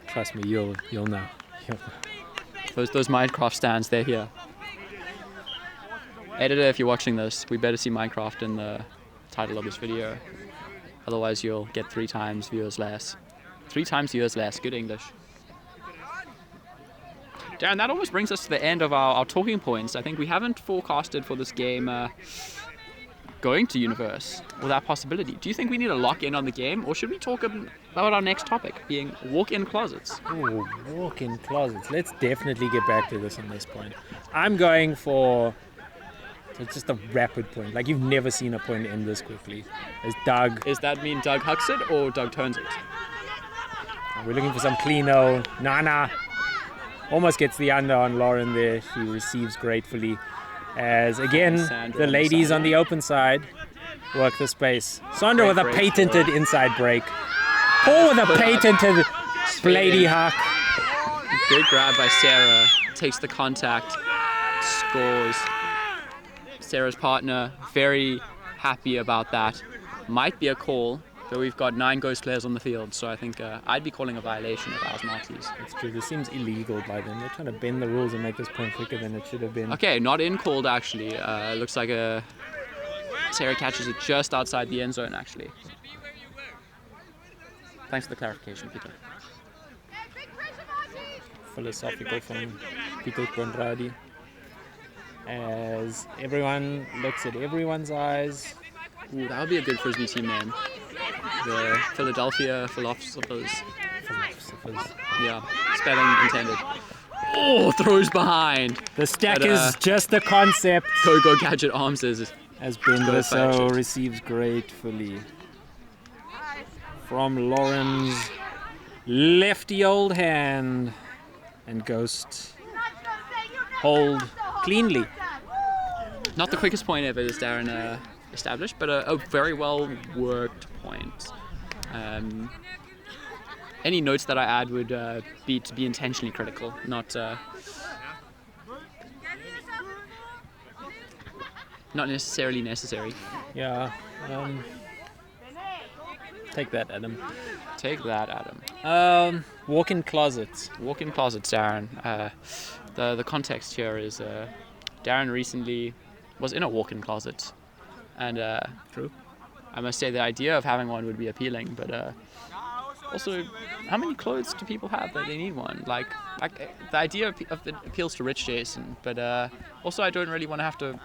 Trust me, you'll know. Those Minecraft stands, they're here. Editor, if you're watching this, we better see Minecraft in the title of this video. Otherwise you'll get 3 times viewers less. 3 times viewers less, good English. Darren, that almost brings us to the end of our talking points. I think we haven't forecasted for this game going to Universe, or that possibility. Do you think we need to lock in on the game, or should we talk about our next topic, being walk-in closets? Oh, walk-in closets. Let's definitely get back to this on this point. I'm going for just a rapid point. Like, you've never seen a point end this quickly. As Doug. Does that mean Doug hucks it, or Doug turns it? We're looking for some cleano. Nana almost gets the under on Lauren there. She receives gratefully. As again, the ladies on the open side work the space. Sandra with a patented inside break. Paul with a patented lady huck. Good grab by Sarah. Takes the contact. Scores. Sarah's partner very happy about that. Might be a call, but we've got 9 ghost players on the field, so I think I'd be calling a violation if I was Martys. That's true. This seems illegal by them. They're trying to bend the rules and make this point quicker than it should have been. Okay, not in called actually. Looks like Sarah catches it just outside the end zone actually. Thanks for the clarification, Peter. Philosophical from Peter Conradi. As everyone looks at everyone's eyes. Ooh, that would be a good Frisbee team name. The Philadelphia Philosophers. Yeah, spelling intended. Oh, throws behind. The stack is just a concept. Go Gadget Arms as Bendoso receives gratefully from Lauren's lefty old hand, and Ghost hold cleanly. Not the quickest point ever, as Darren established, but a very well worked point. Any notes that I add would be to be intentionally critical, not necessarily necessary. Yeah. Take that, Adam. Take that, Adam. Walk-in closets. Walk-in closets, Darren. The context here is Darren recently was in a walk-in closet, and True. I must say the idea of having one would be appealing, but also, how many clothes do people have that they need one? Like the idea of it appeals to rich Jason, but also I don't really want to have to,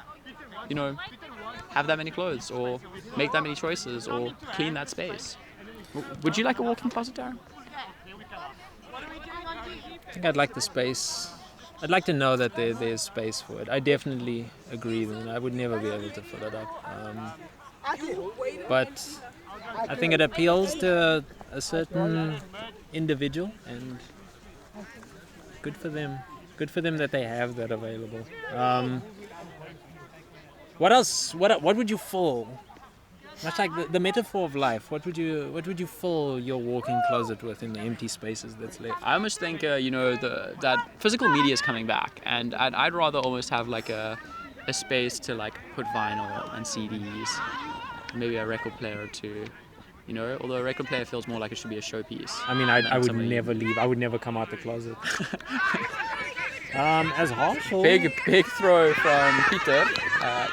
have that many clothes or make that many choices or clean that space. Would you like a walk-in closet, Darren? think I'd like the space. I'd like to know that there's space for it. I definitely agree that I would never be able to fill it up. But I think it appeals to a certain individual, and good for them. Good for them that they have that available. What else? What would you fill? Much like the metaphor of life. What would you fill your walk-in closet with in the empty spaces that's left? I almost think that physical media is coming back, and I'd rather almost have like a space to like put vinyl and CDs, maybe a record player or two. Although a record player feels more like it should be a showpiece. I mean, I would never leave. I would never come out the closet. As Harshal. Big throw from Peter,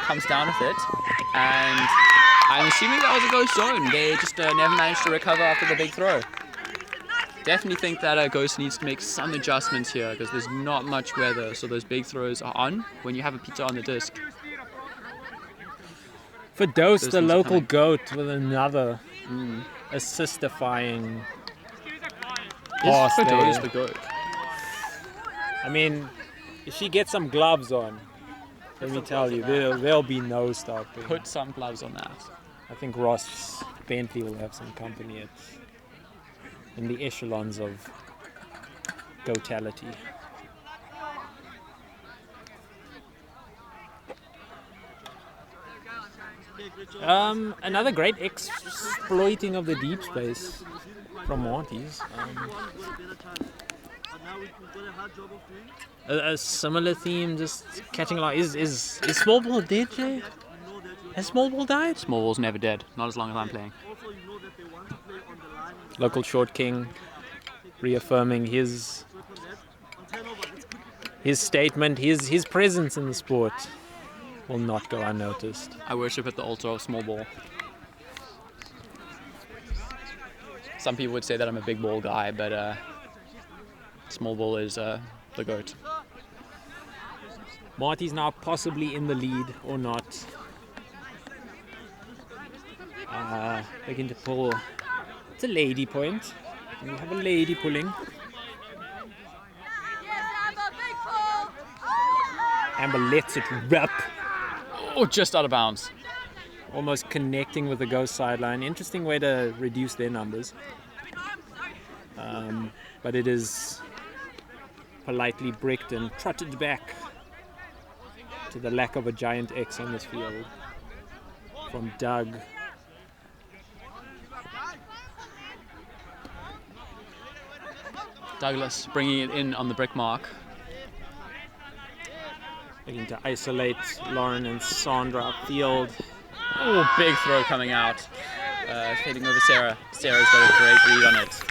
comes down with it, and I'm assuming that was a ghost zone. They just never managed to recover after the big throw. Definitely think that Ghost needs to make some adjustments here, because there's not much weather, so those big throws are on when you have a Peter on the disc. For Dose, the local goat, with another assistifying pass For there. Dose the goat. I mean, if she gets some gloves on, let me tell you, there'll be no stopping. Put some gloves on that. I think Ross Bentley will have some company in the echelons of goatality. Another great exploiting of the deep space from Marty's. A similar theme, just catching a lot. Is Small Ball dead, Jay? Has Small Ball died? Small Ball's never dead, not as long as I'm playing. Local Short King reaffirming his statement, his presence in the sport will not go unnoticed. I worship at the altar of Small Ball. Some people would say that I'm a big ball guy, but Small Ball is the GOAT. Marty's now possibly in the lead or not. Begin to pull. It's a lady point. We have a lady pulling. Amber lets it rip. Oh, just out of bounds. Almost connecting with the Ghost sideline. Interesting way to reduce their numbers. But it is politely bricked and trotted back to the lack of a giant X on this field from Doug. Douglas bringing it in on the brick mark. Looking to isolate Lauren and Sandra upfield. Oh, big throw coming out. Fading over Sarah. Sarah's got a great read on it.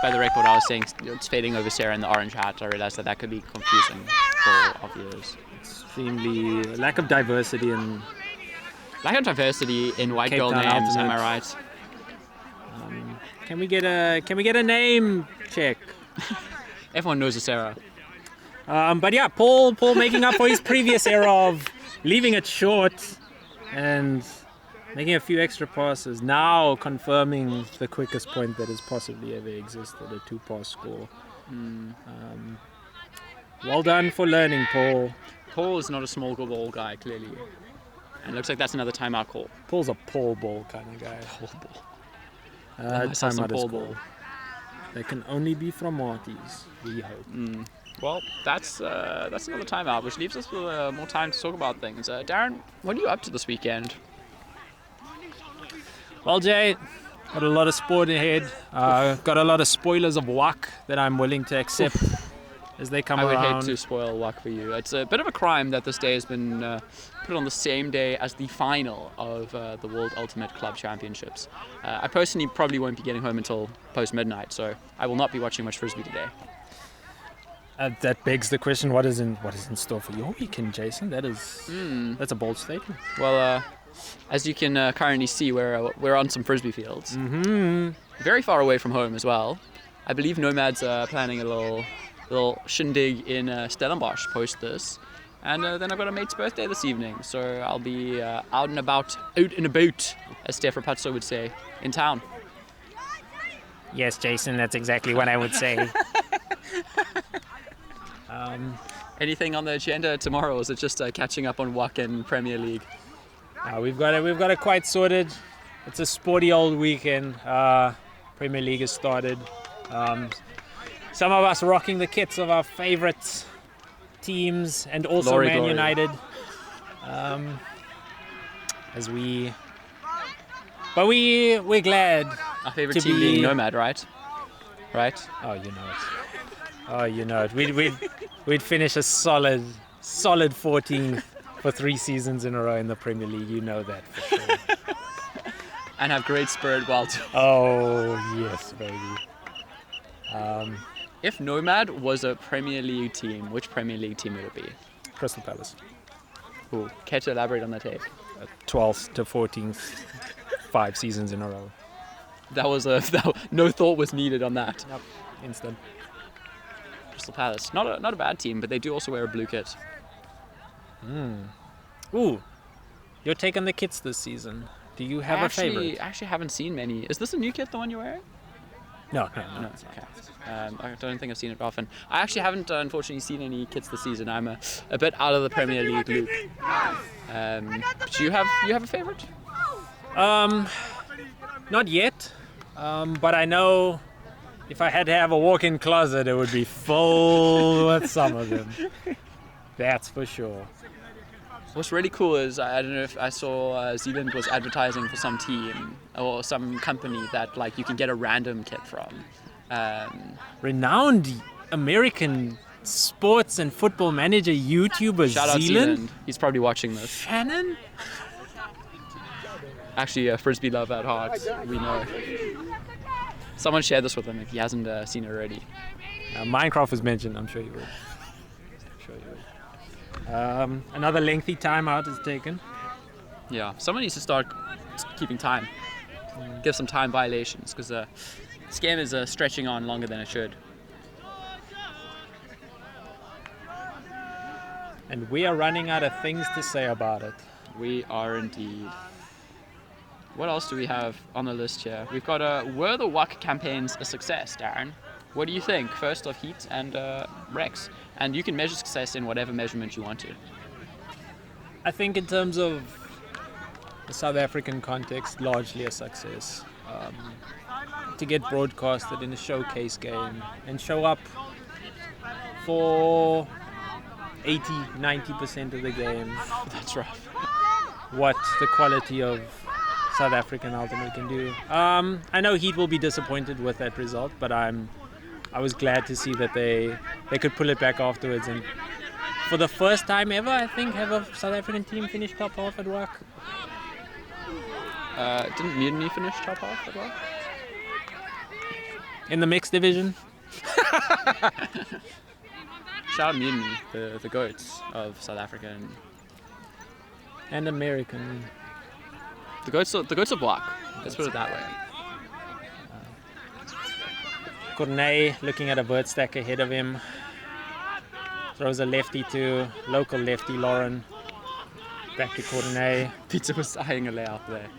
By the record, I was saying it's fading over Sarah in the orange hat. I realized that could be confusing for our viewers. Extremely lack of diversity in white Cape girl Town names. Ultimate. Am I right? Can we get a name check? Everyone knows a Sarah. But yeah, Paul making up for his previous error of leaving it short and making a few extra passes. Now confirming the quickest point that has possibly ever existed, a 2-pass score. Well done for learning, Paul. Paul is not a small ball guy, clearly. And looks like that's another timeout call. Paul's a Paul ball kind of guy. Paul ball. Timeout is Paul called. ball. They can only be from Marty's, we hope. Well, that's another timeout, which leaves us with more time to talk about things. Darren, what are you up to this weekend? Well, Jay, got a lot of sport ahead. Got a lot of spoilers of WAC that I'm willing to accept as they come around. I would hate to spoil luck for you. It's a bit of a crime that this day has been put on the same day as the final of the World Ultimate Club Championships. I personally probably won't be getting home until post-midnight, so I will not be watching much Frisbee today. That begs the question: what is in store for your weekend, Jason? That's a bold statement. Well, as you can currently see, we're on some Frisbee fields. Very far away from home as well. I believe Nomad's planning a little shindig in Stellenbosch post this. And then I've got a mate's birthday this evening, so I'll be out and about, as Steph Rapazzo would say, in town. Yes, Jason, that's exactly what I would say. Anything on the agenda tomorrow, or is it just catching up on WAC and Premier League? We've got it quite sorted. It's a sporty old weekend. Premier League has started. Some of us rocking the kits of our favourite teams, and also Glory, Man glory. United. We're glad. Our favourite To team be- being Nomad, right? Right? Oh, you know it. We'd finish a solid 14th for 3 seasons in a row in the Premier League. You know that for sure. And have great spirit while Oh yes, baby. If Nomad was a Premier League team, which Premier League team would it be? Crystal Palace. Ooh, care to elaborate on that take? 12th to 14th, 5 seasons in a row. No thought was needed on that. Yep, instant. Crystal Palace, not a bad team, but they do also wear a blue kit. Ooh, you're taking the kits this season. Do you have a favorite? I actually haven't seen many. Is this a new kit, the one you're wearing? No. No, okay. I don't think I've seen it often. I actually haven't, unfortunately, seen any kits this season. I'm a bit out of the Premier League loop. Do you have a favorite? Not yet. But I know if I had to have a walk-in closet, it would be full with some of them. That's for sure. What's really cool is, I don't know if I saw Zealand was advertising for some team or some company that like you can get a random kit from. Renowned American sports and football manager YouTuber Shout out Zealand. He's probably watching this. Shannon? Actually, Frisbee love at heart. We know. Someone share this with him if he hasn't seen it already. Minecraft was mentioned, I'm sure you would. Another lengthy timeout is taken. Yeah, someone needs to start keeping time. Give some time violations, because this game is stretching on longer than it should. And we are running out of things to say about it. We are indeed. What else do we have on the list here? We've got were the WAC campaigns a success, Darren? What do you think? First of Heat and Rex. And you can measure success in whatever measurement you want to. I think in terms of the South African context, largely a success. To get broadcasted in a showcase game and show up for 80-90% of the game. That's rough. What the quality of South African ultimate can do. I know Heat will be disappointed with that result, but I was glad to see that they could pull it back afterwards, and for the first time ever, I think, have a South African team finish top half at WAC. Didn't Mutiny finish top half at WAC? In the mixed division. Shout out Mutiny, the goats of South Africa. And American. The goats of WAC. Let's put it that way. Corneille looking at a bird stack ahead of him. Throws a lefty to local lefty Lauren. Back to Corneille. Pizza was eyeing a layout there.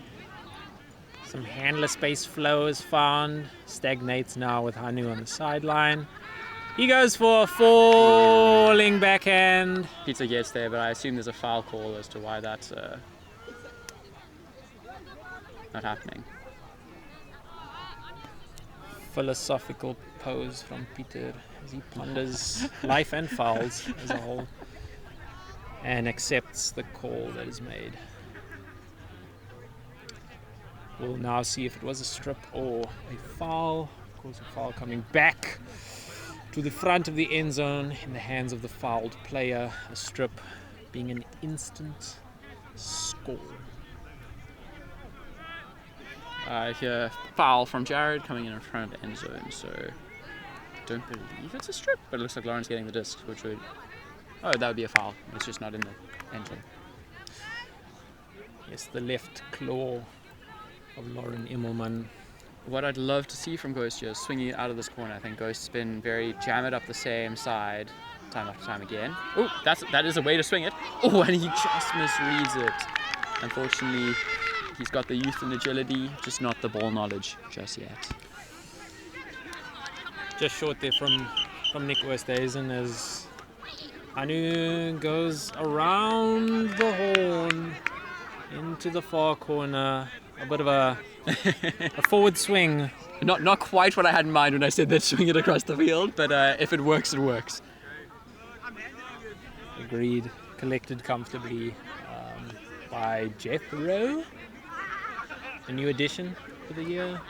Some handler space flow is found. Stagnates now with Hanu on the sideline. He goes for a falling backhand. Pizza gets there, but I assume there's a foul call as to why that's not happening. Philosophical pose from Peter as he ponders life and fouls as a whole and accepts the call that is made. We'll now see if it was a strip or a foul. Of course, a foul coming back to the front of the end zone in the hands of the fouled player. A strip being an instant score. Here, foul from Jared coming in front of the end zone, so don't believe it's a strip, but it looks like Lauren's getting the disc, which would... Oh, that would be a foul. It's just not in the end zone. Yes, the left claw of Lauren Immelman. What I'd love to see from Ghost here is swinging it out of this corner. I think Ghost's been very jam it up the same side time after time again. Oh, that is a way to swing it. Oh, and he just misreads it. Unfortunately, he's got the youth and agility, just not the ball knowledge just yet. Just short there from Nick Westhuizen as Anu goes around the horn into the far corner. A bit of a forward swing. Not quite what I had in mind when I said that swing it across the field, but if it works, it works. Agreed. Collected comfortably by Jethro. A new addition for the year,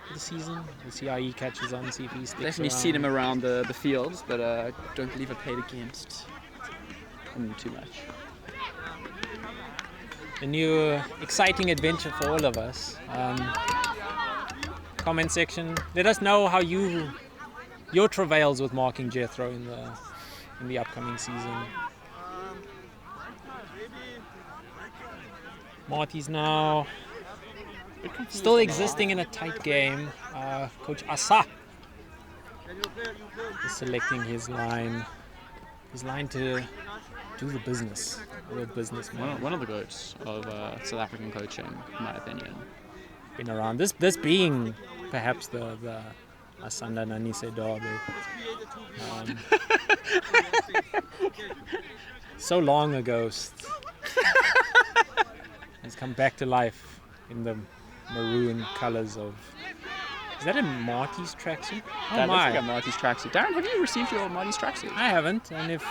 for the season. We'll see how he catches on, see if he sticks Definitely around. seen him around the fields, but I don't believe I played against him too much. A new exciting adventure for all of us. Comment section. Let us know how your travails with marking Jethro in the upcoming season. Marty's now still existing in a tight game. Coach Asa is selecting his line to do the business. A businessman. One of the goats of South African coaching, in my opinion. Been around this being perhaps the Asanda Nanise derby. So long ago, has come back to life in the maroon colours of. Is that a Marty's tracksuit? Oh That my! looks like a Marty's tracksuit. Darren, have you received your Marty's tracksuit? I haven't, and if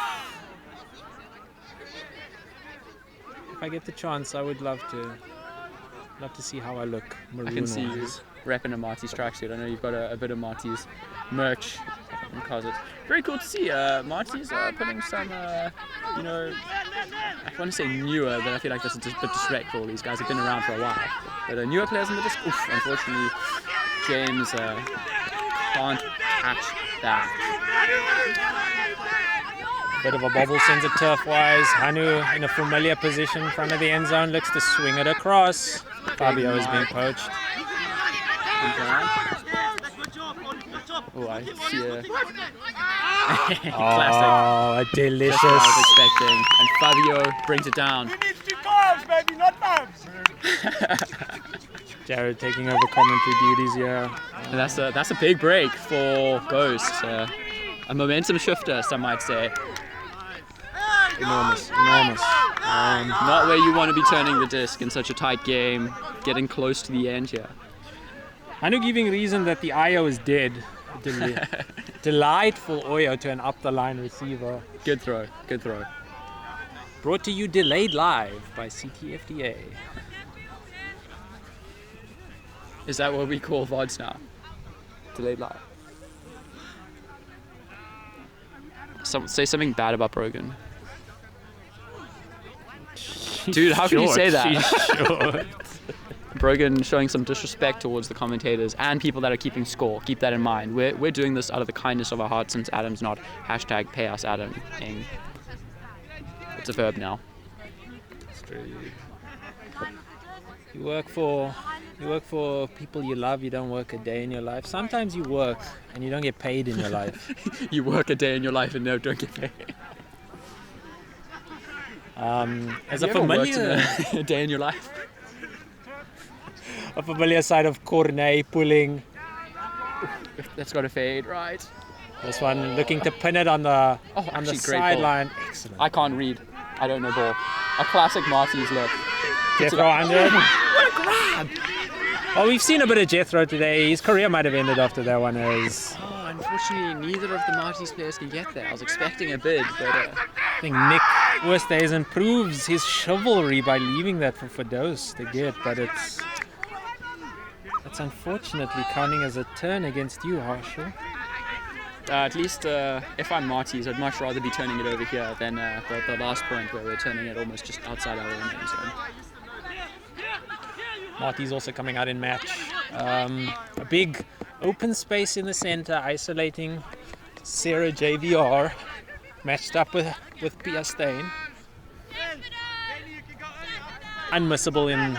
I get the chance, I would love to see how I look maroon. I can see you repping a Marty's tracksuit. I know you've got a bit of Marty's merch in the closet. Very cool to see. Marty's putting some, I want to say newer, but I feel like that's a bit disrespectful. These guys have been around for a while. But newer players in the disc. Oof, unfortunately, James can't catch that. Bit of a bobble sends it turf-wise. Hanu in a familiar position in front of the end zone, looks to swing it across. Fabio is being poached. Oh, I see a classic. Oh, a Just what I was delicious. expecting. And Fabio brings it down. We need 2 calves, baby, not bumps. Jared taking over commentary duties here. And that's a big break for Ghost. A momentum shifter, some might say. Enormous. Not where you want to be turning the disc in such a tight game, getting close to the end here. Hanu giving reason that the IO is dead. Delightful Oyo to an up-the-line receiver. Good throw. Brought to you delayed live by CTFDA. Is that what we call VODs now? Delayed live. Say something bad about Brogan. Dude, how can you say that? Brogan showing some disrespect towards the commentators and people that are keeping score. Keep that in mind. We're doing this out of the kindness of our hearts since Adam's not #PayUsAdam-ing. It's a verb now. It's true. You work for people you love. You don't work a day in your life. Sometimes you work and you don't get paid in your life. You work a day in your life and don't get paid. As Have a you ever worked familiar, in a day in your life? a familiar side of Cornet pulling. That's got to fade, right? This one looking to pin it on the actually, great sideline. Excellent. I can't read. I don't know ball. A classic Marty's look. Jethro under. What a grab! Oh, we've seen a bit of Jethro today. His career might have ended after that one. Oh, unfortunately, neither of the Marty's players can get there. I was expecting a bid, but I think Nick Oosthuizen proves his chivalry by leaving that for Fados to get, but it's unfortunately counting as a turn against you, Harshal. at least if I'm Marty's, I'd much rather be turning it over here than the last point where we're turning it almost just outside our own end zone. Marty's also coming out in match. A big open space in the center, isolating Sarah JVR, matched up with Pia Stain. Unmissable in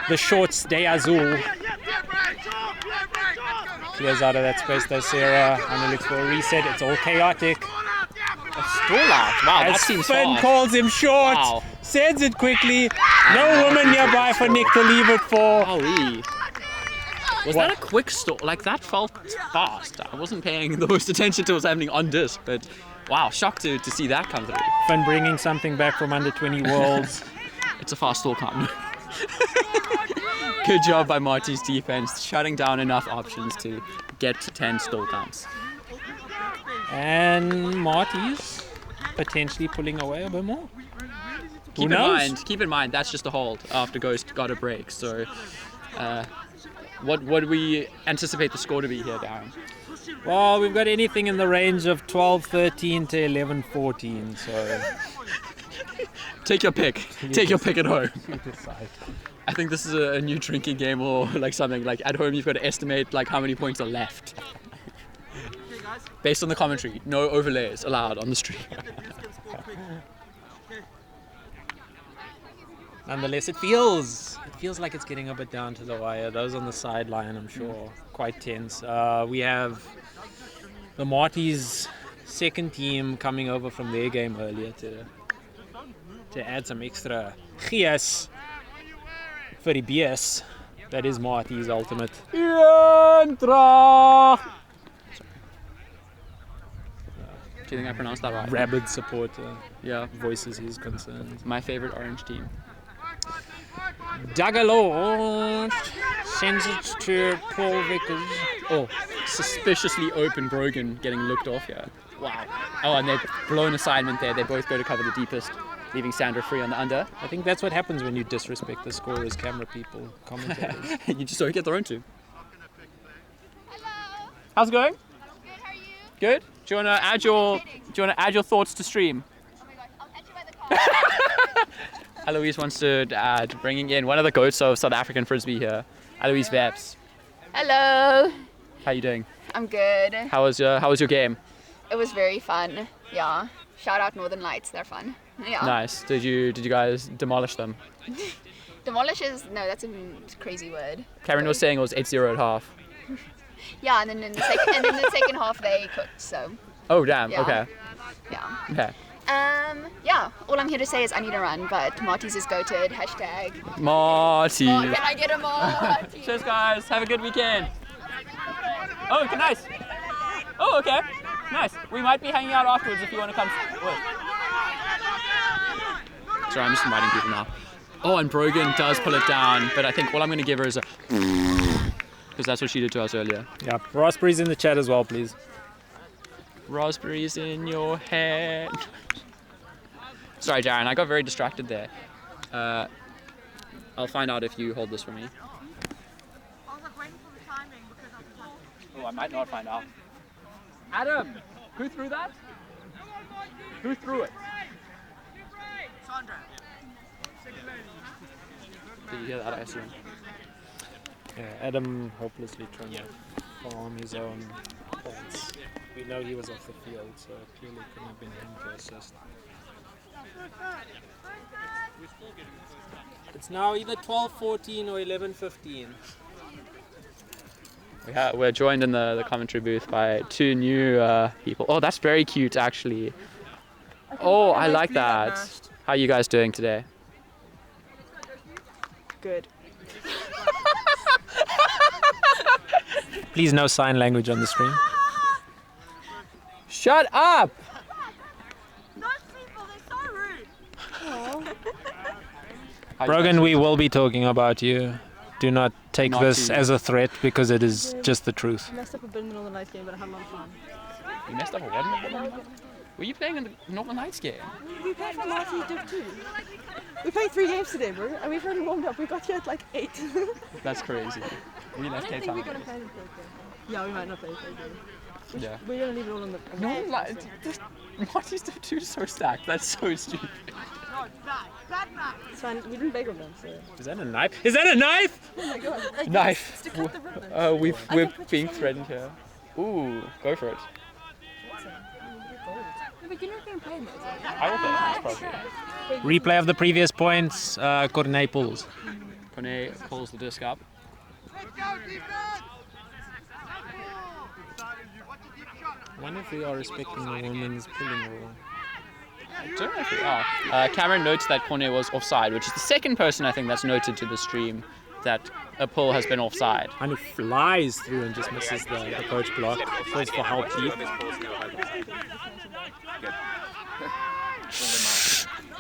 the shorts, De Azul. Clears out of that space though, Sarah. And looks for a reset. It's all chaotic. A stall out. Wow, that As seems Finn fast. calls him short, Wow. sends it quickly. No woman nearby for Nick to leave it for. Holy. Was What? that a quick stall? Like, that felt fast. I wasn't paying the most attention to what's happening on disc, but Wow, shocked to see that come through. Fun bringing something back from under 20 Worlds. It's a fast stall count. Good job by Marty's defense, shutting down enough options to get to 10 stall counts. And Marty's potentially pulling away a bit more. Who knows? Keep in mind, that's just a hold after Ghost got a break. So, what do we anticipate the score to be here, Darren? Well, we've got anything in the range of 12-13 to 11-14. So take your pick. Take your pick at home. you decide. I think this is a new drinking game or like something. Like at home, you've got to estimate like how many points are left. Based on the commentary, no overlays allowed on the stream. Nonetheless, it feels like it's getting a bit down to the wire. Those on the sideline, I'm sure, quite tense. We have the Marty's second team coming over from their game earlier to add some extra gees for the BS. That is Marty's ultimate. Do you think I pronounced that right? Rabid supporter. Yeah. Voices his concerns. My favorite orange team. Dagalo sends it to Paul Vickers. Oh, suspiciously open Brogan getting looked off here. Wow. Oh, and they've blown assignment there. They both go to cover the deepest, leaving Sandra free on the under. I think that's what happens when you disrespect the scorers, camera people, commentators. You just don't get thrown to. How's it going? Good, how are you? Good. Do you wanna add your thoughts to stream? Oh my gosh, I'll catch you by the car. Eloise wants to add, bringing in one of the goats of South African Frisbee here, Eloise Veps. Hello. How you doing? I'm good. How was your game? It was very fun. Yeah. Shout out Northern Lights, they're fun. Yeah. Nice. Did you guys demolish them? Demolishes? No, that's a crazy word. Karen was saying it was 8-0 at half. Yeah, and then in the second half they cooked. So. Oh damn. Yeah. Okay. Yeah. Okay. Yeah. All I'm here to say is I need a run, but Marty's is goated. Hashtag. Marty. Can I get a Marty? Cheers, guys. Have a good weekend. Oh, okay, nice. Oh, okay. Nice. We might be hanging out afterwards if you want to come. Wait. Sorry, I'm just inviting people now. Oh, and Brogan does pull it down, but I think all I'm going to give her is a... Because that's what she did to us earlier. Yeah, raspberries in the chat as well, please. Raspberries in your head. Sorry, Darren, I got very distracted there. I'll find out if you hold this for me. Oh, I might not find out. Adam, who threw that? Who threw it? Sandra. Did you hear that, I assume? Yeah, Adam hopelessly trying to farm his own points. We know he was off the field, so it clearly couldn't have been him to assist. It's now either 12-14 or 11-15. We're joined in the commentary booth by two new people. Oh, that's very cute, actually. Oh, I like that. How are you guys doing today? Good. Please no sign language on the stream. Shut up! Those people, they're so rude. Brogan, we will be talking about you. Do not take Not this you. as a threat because it is just the truth. I messed up a bit in the Northern Lights game, but I had a lot of fun. You messed up a what? Were you playing in the Northern Lights game? We played for Marty Div 2. We played 3 games today, bro, and we've already warmed up. We got here at like 8. That's crazy. We left Cape Town. play the Yeah, we might not play the game. Yeah. We're gonna leave it all on the. Northern Lights. Marty's Div 2 is so stacked. That's so stupid. No, bad man. It's fine. We didn't beg on them, so. Is that a knife? Is that a knife? Oh my god. Like, Knife. to cut the ribbon. We're can put being your threatened here. Ooh, go for it. No, but you're not gonna play those. I will play this probably. Replay of the previous points. Cornet pulls. Kone pulls the disc up. Let's go, defense. I wonder if we are respecting the women's pulling rule. I don't know if we are. Cameron notes that Kone was offside, which is the second person I think that's noted to the stream that a pull has been offside. And it flies through and just misses the coach block. Calls for help deep. Good.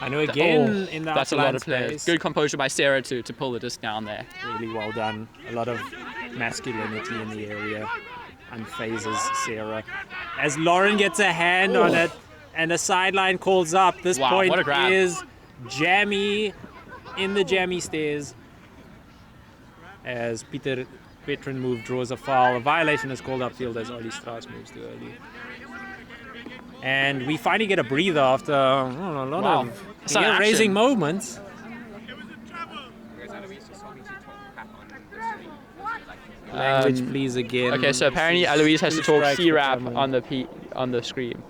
I know again in the that's a lot outline of players. space. Good composure by Sarah to pull the disc down there. Really well done. A lot of masculinity in the area. Unphases Sarah. As Lauren gets a hand on it and the sideline calls up, this Wow, point what a grab. is jammy in the jammy stairs. As Peter veteran move draws a foul. A violation is called upfield as Ollie Strauss moves too early. And we finally get a breather after a lot of Some raising action. moments. Language, please, again. Okay, so apparently This is Eloise has to 3 talk strikes for C-rap Cameron. on the screen.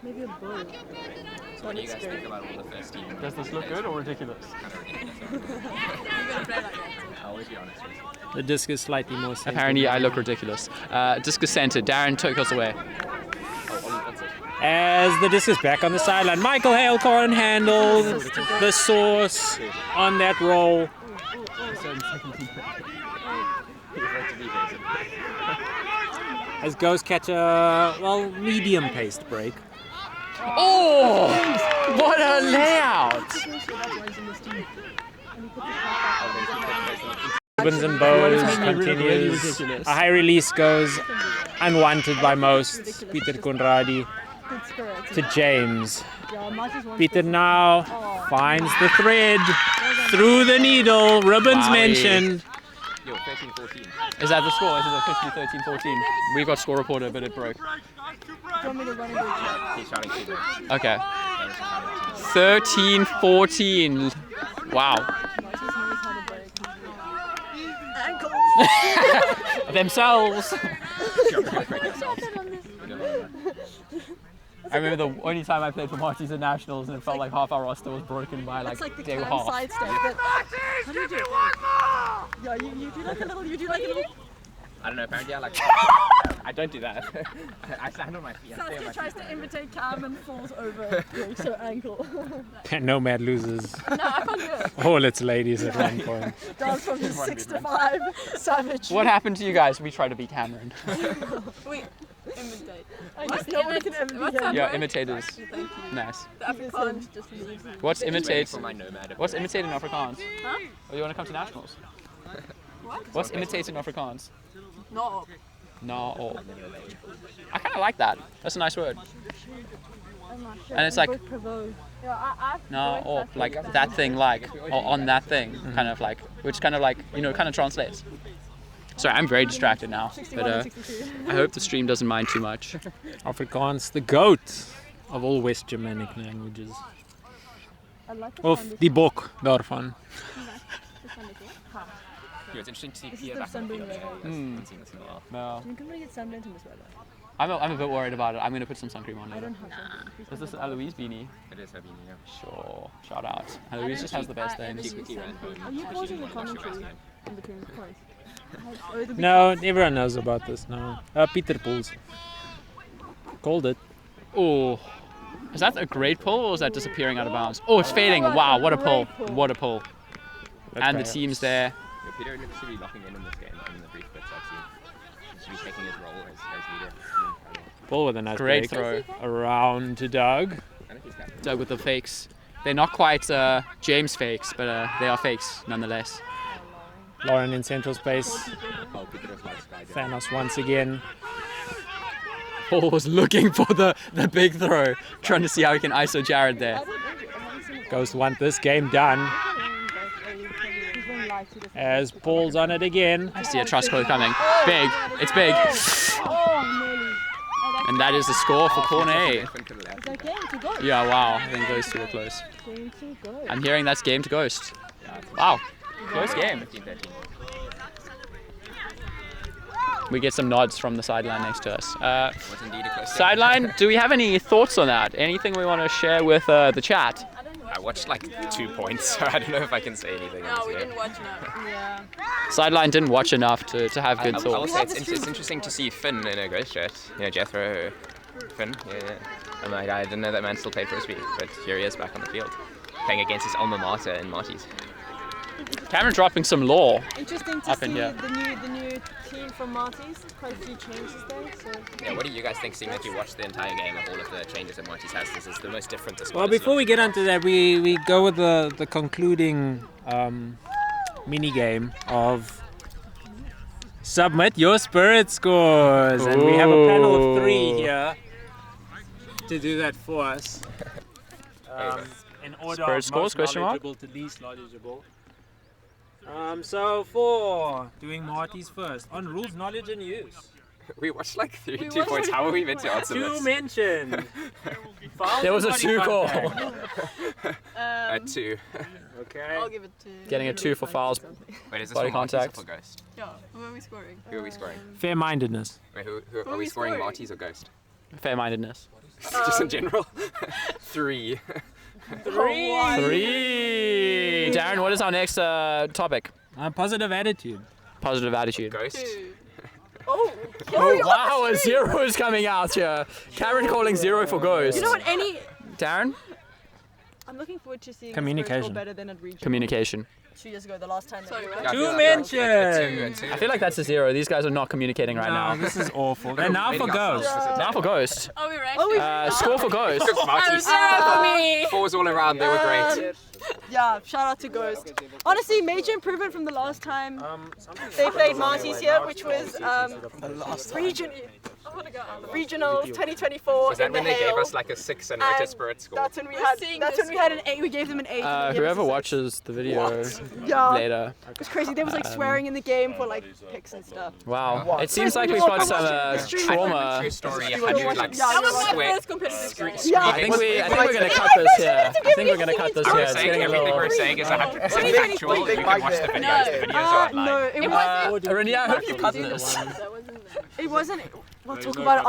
Maybe a bow. What do you guys think about all the first team? Does this look good or ridiculous? I'll always be honest with you. The disc is slightly more centered. Apparently I look ridiculous. Discus center. Darren took us away. As the disc is back on the sideline, Michael Hale can't handle the source on that roll. As Ghost catch a, medium-paced break. Oh! What a layout! Ribbons and bows It's really continues. ridiculous. A high release goes unwanted by most. Peter Conradi to James. Peter now finds the thread through the needle. Ribbons Wow. mentioned. Yo, 13-14. Is that the score? Is it officially 13-14? We got score reporter, but it broke. He's shouting too much. Okay. 13-14. Wow. Themselves. I remember the only time I played for Marty's at Nationals and it felt like half our roster was broken by like It's like the day clam half. side step. But how do you do it? Yeah, you do like a little. You do like a little. I don't know, apparently I like. I don't do that. I stand on my feet. I stay on my Saskia tries feet. to imitate Cam and falls over. Breaks her ankle. Nomad loses No, I can't do it. all its ladies at one point. Dance from 6 to 5. Savage. What happened to you guys? We tried to beat Cameron. Wait, imitate. I guess no one can ever be him. Yeah, imitators. Thank you. Nice. The Afrikaans just leaves me. What's Just waiting imitate? for my nomad. What's imitate in Afrikaans? Huh? Oh, you want to come to Nationals? What? What's imitate in Afrikaans? No. No. Oh. I kind of like that. That's a nice word. And it's like no, or like that thing, like or on that thing, kind of like, which kind of like kind of translates. Sorry, I'm very distracted now, but I hope the stream doesn't mind too much. Afrikaans, the goat of all West Germanic languages. Of die bok daarvan. It's interesting to see Pia back on the field. I haven't seen this in a while. No, You can really get sunburnt in this weather. I'm a bit worried about it. I'm gonna put some sun cream on I later. don't have sunburnt. Is this Eloise beanie? It is heavy, yeah. Sure. Shout out. Eloise just has the best things. She quickly ran home. Are you She causing didn't the wash her commentary ass in between the points? Oh, the big No, everyone knows about this now. Peter pulls. Called it. Oh, is that a great pull or is that disappearing out of bounds? Oh, it's fading. Wow, what a pull. What a pull. And the team's there. Yeah, Peter looks to be locking in this game in the brief bits I've seen. He should be taking his role as leader. Pull with a nice Great break. throw. Around to Doug. I think he's captain. Doug with the fakes. They're not quite James fakes, but they are fakes nonetheless. Lauren in central space. Oh, Peter was like Sky. Thanos once again. Paul was looking for the big throw, trying to see how he can ISO Jared there. Ghost want this game done. As Paul's on it again. I see a trust code coming. Big. It's big. And that is the score for corner A. Is that game to go? Yeah, wow. I think those two were close. Game to go. I'm hearing that's game to Ghost. Wow. Close game. 15-13. We get some nods from the sideline next to us. Was indeed a close game. Sideline, do we have any thoughts on that? Anything we want to share with the chat? I watched like 2 points, so I don't know if I can say anything. No, else we here. didn't watch enough. Yeah. Sideline didn't watch enough to have good I will thoughts. say it's interesting to see Finn in a Ghost shirt. Jethro, Finn. Yeah. I'm like, I didn't know that man still played for Frisbee, but here he is back on the field, playing against his alma mater in Marty's. Cameron dropping some law. Interesting to Up in see here. the new team from Marty's. Quite a few changes there. So. Yeah, what do you guys think, seeing that you watched the entire game of all of the changes that Marty's has? This is the most different this Well, before we get onto that, we go with the concluding mini game of submit your spirit scores, and we have a panel of 3 here to do that for us. In order Spirit of scores, most question mark? knowledgeable to least knowledgeable. So for doing Marty's first on rules, knowledge, and use. We watched like 2 points. How are we meant to answer 2 this? mentioned. There was a 2 call. A 2. Okay. I'll give it to. Getting a 2 for fouls. Wait, is this Body for Marty's or contact. for Ghost? Yeah. Who are we scoring? Who are we scoring? Fair-mindedness. Wait, who are are we we scoring, scoring? Marty's or Ghost? Fair-mindedness. Just in general? 3. 3. Darren, what is our next topic? Positive attitude. Positive attitude. Ghost? 2. Oh. Oh, wow, a 0 is coming out here. Karen calling 0 for Ghost. You know what? Darren? I'm looking forward to seeing Communication. Spurs go better than at regional. Communication. 2 years ago, the last time. Sorry, that what? Yeah, I 2 feel like mentioned. a 2. I feel like that's a 0. These guys are not communicating right No, now. this is awful. And now for Ghost. Now for Ghost. Oh, we right. Score for Ghost. Marty's for me. 4s all around, they were great. Yeah, shout out to Ghost. Honestly, major improvement from the last time they played Marty's here, which was regionals 2024 Was that in the when they gave Hale. us like a 6 and wrote a And spirit score? That's when we had. That's when we had an 8. We gave them an 8. and they gave us Whoever a 6. watches the video Yeah, later. it was crazy. There was like swearing in the game for like picks and stuff. Wow. It seems like we've got some trauma. True story, had you like Yeah, you're right. sweat? First competitive game. Yeah, I think we're gonna cut this here. I think we're gonna cut this I here. was It's saying getting a everything little. we're saying is 100% factual. You can watch the videos. The videos are online. no, it was. Renia, I hope you cut this. It wasn't. We'll talk about it after.